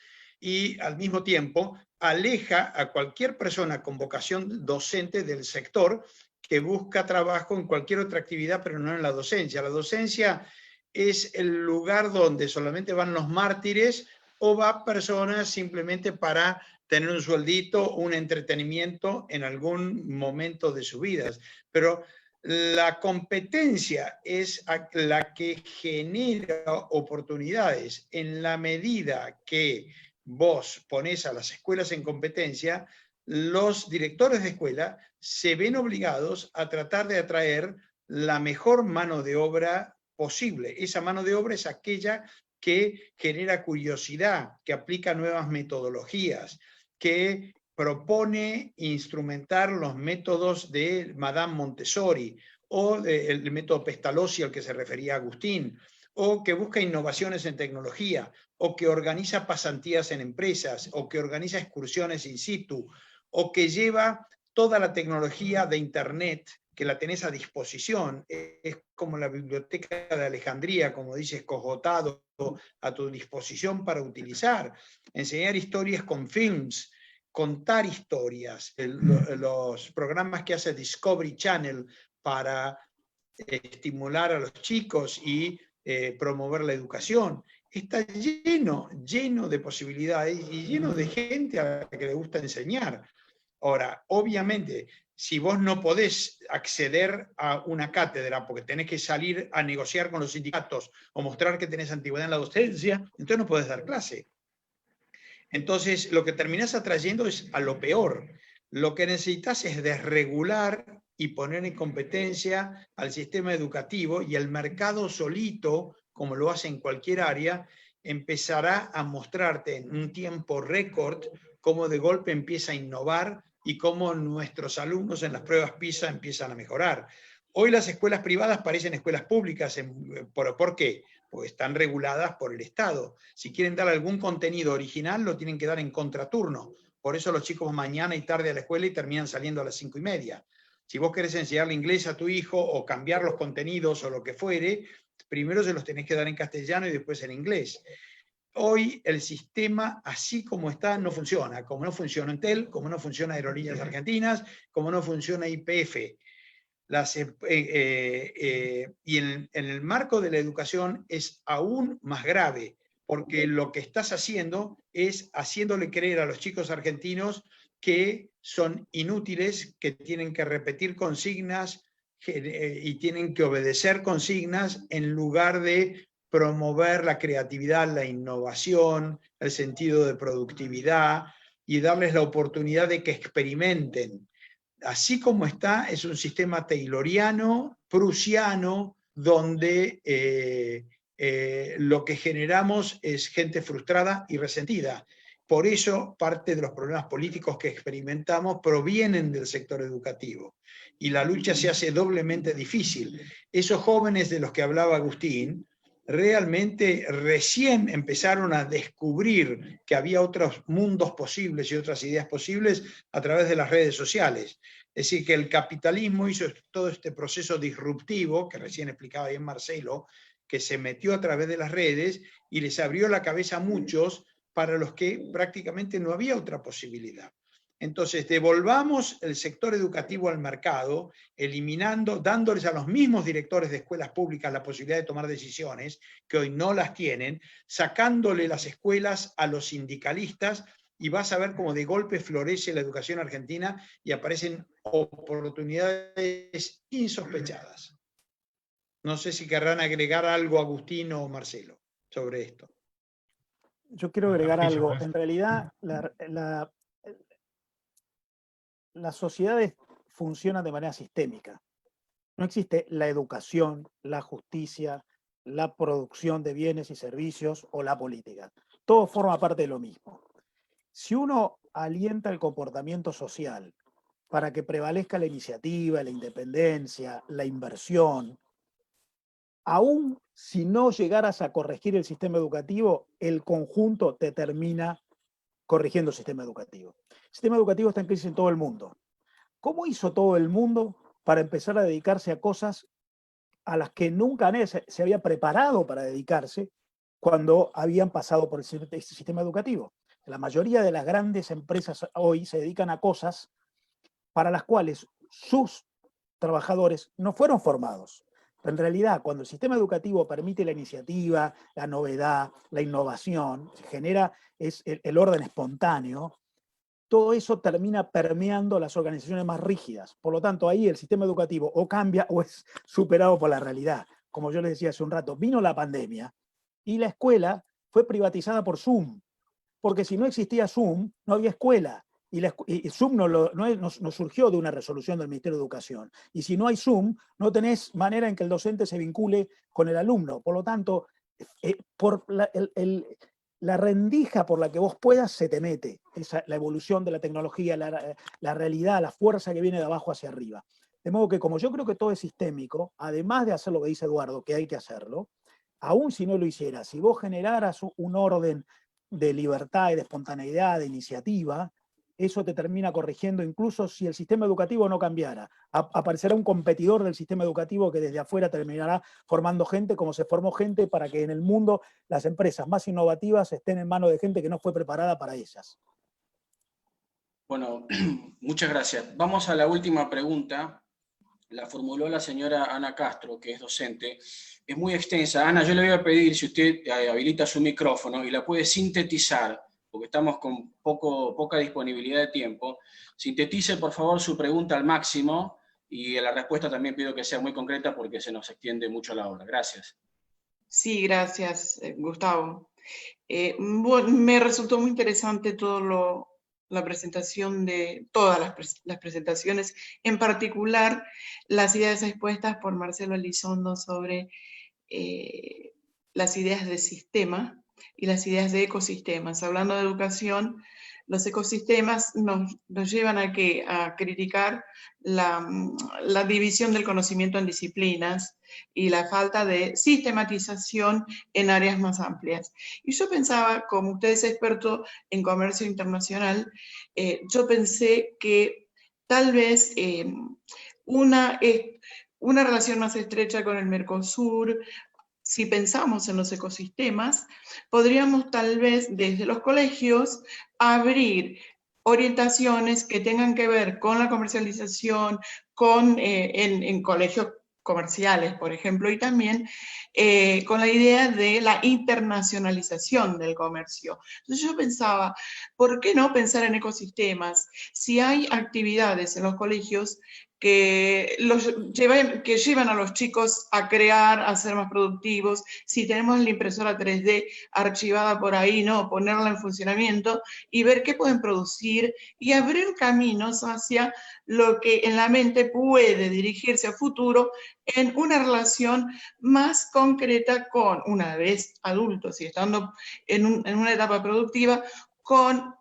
y al mismo tiempo aleja a cualquier persona con vocación docente del sector que busca trabajo en cualquier otra actividad, pero no en la docencia. La docencia es el lugar donde solamente van los mártires o va personas simplemente para tener un sueldito, un entretenimiento en algún momento de sus vidas. Pero la competencia es la que genera oportunidades. En la medida que vos ponés a las escuelas en competencia, los directores de escuela se ven obligados a tratar de atraer la mejor mano de obra posible. Esa mano de obra es aquella que genera curiosidad, que aplica nuevas metodologías, que propone instrumentar los métodos de Madame Montessori o el método Pestalozzi al que se refería Agustín, o que busca innovaciones en tecnología, o que organiza pasantías en empresas, o que organiza excursiones in situ, o que lleva toda la tecnología de Internet que la tenés a disposición. Es como la biblioteca de Alejandría, como dice Escogotado, a tu disposición para utilizar. Enseñar historias con films, contar historias, los programas que hace Discovery Channel para estimular a los chicos y promover la educación. Está lleno de posibilidades y lleno de gente a la que le gusta enseñar. Ahora, obviamente, si vos no podés acceder a una cátedra porque tenés que salir a negociar con los sindicatos o mostrar que tenés antigüedad en la docencia, entonces no podés dar clase. Entonces, lo que terminás atrayendo es a lo peor. Lo que necesitas es desregular y poner en competencia al sistema educativo, y el mercado solito, como lo hace en cualquier área, empezará a mostrarte en un tiempo récord cómo de golpe empieza a innovar y cómo nuestros alumnos en las pruebas PISA empiezan a mejorar. Hoy las escuelas privadas parecen escuelas públicas. ¿Por qué? pues están reguladas por el Estado. Si quieren dar algún contenido original, lo tienen que dar en contraturno. Por eso los chicos mañana y tarde a la escuela y terminan saliendo a las 5:30. Si vos querés enseñarle inglés a tu hijo o cambiar los contenidos o lo que fuere, primero se los tenés que dar en castellano y después en inglés. Hoy el sistema, así como está, no funciona. Como no funciona Entel, como no funciona Aerolíneas Argentinas, como no funciona YPF. Y en el marco de la educación es aún más grave, porque lo que estás haciendo es haciéndole creer a los chicos argentinos que son inútiles, que tienen que repetir consignas y tienen que obedecer consignas en lugar de promover la creatividad, la innovación, el sentido de productividad y darles la oportunidad de que experimenten. Así como está, es un sistema tayloriano, prusiano, donde lo que generamos es gente frustrada y resentida. Por eso, parte de los problemas políticos que experimentamos provienen del sector educativo. Y la lucha se hace doblemente difícil. Esos jóvenes de los que hablaba Agustín, realmente recién empezaron a descubrir que había otros mundos posibles y otras ideas posibles a través de las redes sociales. Es decir, que el capitalismo hizo todo este proceso disruptivo, que recién explicaba bien Marcelo, que se metió a través de las redes y les abrió la cabeza a muchos para los que prácticamente no había otra posibilidad. Entonces, devolvamos el sector educativo al mercado, eliminando, dándoles a los mismos directores de escuelas públicas la posibilidad de tomar decisiones, que hoy no las tienen, sacándole las escuelas a los sindicalistas, y vas a ver cómo de golpe florece la educación argentina y aparecen oportunidades insospechadas. No sé si querrán agregar algo Agustín o Marcelo sobre esto. Yo quiero agregar algo. En realidad, las sociedades funcionan de manera sistémica. No existe la educación, la justicia, la producción de bienes y servicios o la política. Todo forma parte de lo mismo. Si uno alienta el comportamiento social para que prevalezca la iniciativa, la independencia, la inversión, aún si no llegaras a corregir el sistema educativo, el conjunto te termina corrigiendo el sistema educativo. El sistema educativo está en crisis en todo el mundo. ¿Cómo hizo todo el mundo para empezar a dedicarse a cosas a las que nunca se había preparado para dedicarse cuando habían pasado por el sistema educativo? La mayoría de las grandes empresas hoy se dedican a cosas para las cuales sus trabajadores no fueron formados. Pero en realidad, cuando el sistema educativo permite la iniciativa, la novedad, la innovación, se genera el orden espontáneo, todo eso termina permeando las organizaciones más rígidas. Por lo tanto, ahí el sistema educativo o cambia o es superado por la realidad. Como yo les decía hace un rato, vino la pandemia y la escuela fue privatizada por Zoom. Porque si no existía Zoom, no había escuela. Y Zoom no surgió de una resolución del Ministerio de Educación. Y si no hay Zoom, no tenés manera en que el docente se vincule con el alumno. Por lo tanto, por la rendija por la que vos puedas se te mete. La evolución de la tecnología, la realidad, la fuerza que viene de abajo hacia arriba. De modo que como yo creo que todo es sistémico, además de hacer lo que dice Eduardo, que hay que hacerlo, aún si no lo hicieras, si vos generaras un orden de libertad y de espontaneidad, de iniciativa, eso te termina corrigiendo incluso si el sistema educativo no cambiara. Aparecerá un competidor del sistema educativo que desde afuera terminará formando gente como se formó gente para que en el mundo las empresas más innovativas estén en manos de gente que no fue preparada para ellas. Bueno, muchas gracias. Vamos a la última pregunta. La formuló la señora Ana Castro, que es docente. Es muy extensa. Ana, yo le voy a pedir si usted habilita su micrófono y la puede sintetizar, porque estamos con poca disponibilidad de tiempo. Sintetice, por favor, su pregunta al máximo y la respuesta también pido que sea muy concreta porque se nos extiende mucho la hora. Gracias. Sí, gracias, Gustavo. Bueno, me resultó muy interesante la presentación de todas las presentaciones, en particular las ideas expuestas por Marcelo Elizondo sobre las ideas de sistema y las ideas de ecosistemas. Hablando de educación, los ecosistemas nos llevan a criticar la división del conocimiento en disciplinas y la falta de sistematización en áreas más amplias. Y yo pensaba, como usted es experto en comercio internacional, yo pensé que tal vez una relación más estrecha con el Mercosur, si pensamos en los ecosistemas, podríamos tal vez desde los colegios abrir orientaciones que tengan que ver con la comercialización, en colegios comerciales, por ejemplo, y también con la idea de la internacionalización del comercio. Entonces yo pensaba, ¿por qué no pensar en ecosistemas? Si hay actividades en los colegios que llevan a los chicos a crear, a ser más productivos, si tenemos la impresora 3D archivada por ahí, ¿no? Ponerla en funcionamiento y ver qué pueden producir y abrir caminos hacia lo que en la mente puede dirigirse a futuro en una relación más concreta con, una vez adultos y estando en una etapa productiva, con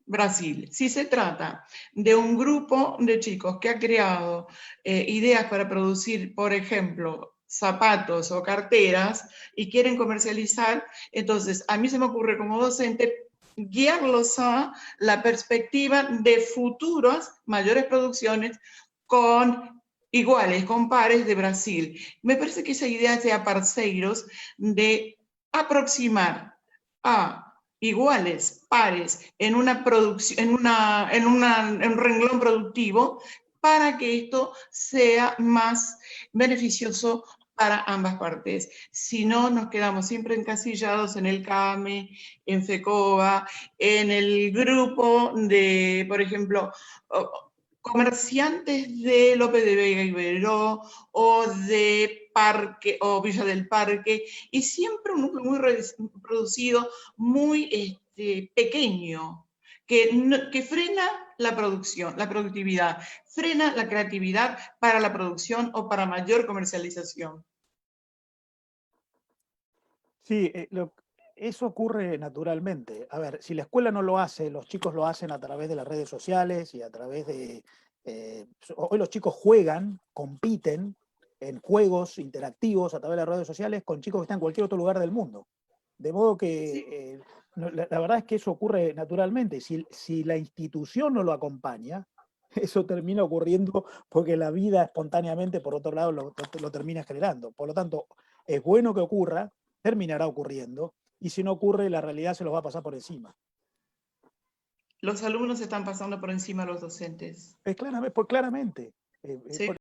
Brasil. Si se trata de un grupo de chicos que ha creado ideas para producir, por ejemplo, zapatos o carteras y quieren comercializar, entonces a mí se me ocurre como docente guiarlos a la perspectiva de futuras mayores producciones con iguales, con pares de Brasil. Me parece que esa idea de parceiros, de aproximar a iguales, pares, en una producción, en un renglón productivo, para que esto sea más beneficioso para ambas partes. Si no, nos quedamos siempre encasillados en el CAME, en FECOBA, en el grupo de, por ejemplo, comerciantes de López de Vega y Beró, o de Parque, o Villa del Parque, y siempre un núcleo muy producido, muy pequeño, que frena la producción, la productividad, frena la creatividad para la producción o para mayor comercialización. Sí, eso ocurre naturalmente. A ver, si la escuela no lo hace, los chicos lo hacen a través de las redes sociales y a través de... hoy los chicos juegan, compiten en juegos interactivos a través de las redes sociales con chicos que están en cualquier otro lugar del mundo. De modo que la verdad es que eso ocurre naturalmente. Si la institución no lo acompaña, eso termina ocurriendo porque la vida espontáneamente, por otro lado, lo termina generando. Por lo tanto, es bueno que ocurra, terminará ocurriendo, y si no ocurre, la realidad se los va a pasar por encima. Los alumnos están pasando por encima a los docentes. Claramente. Sí.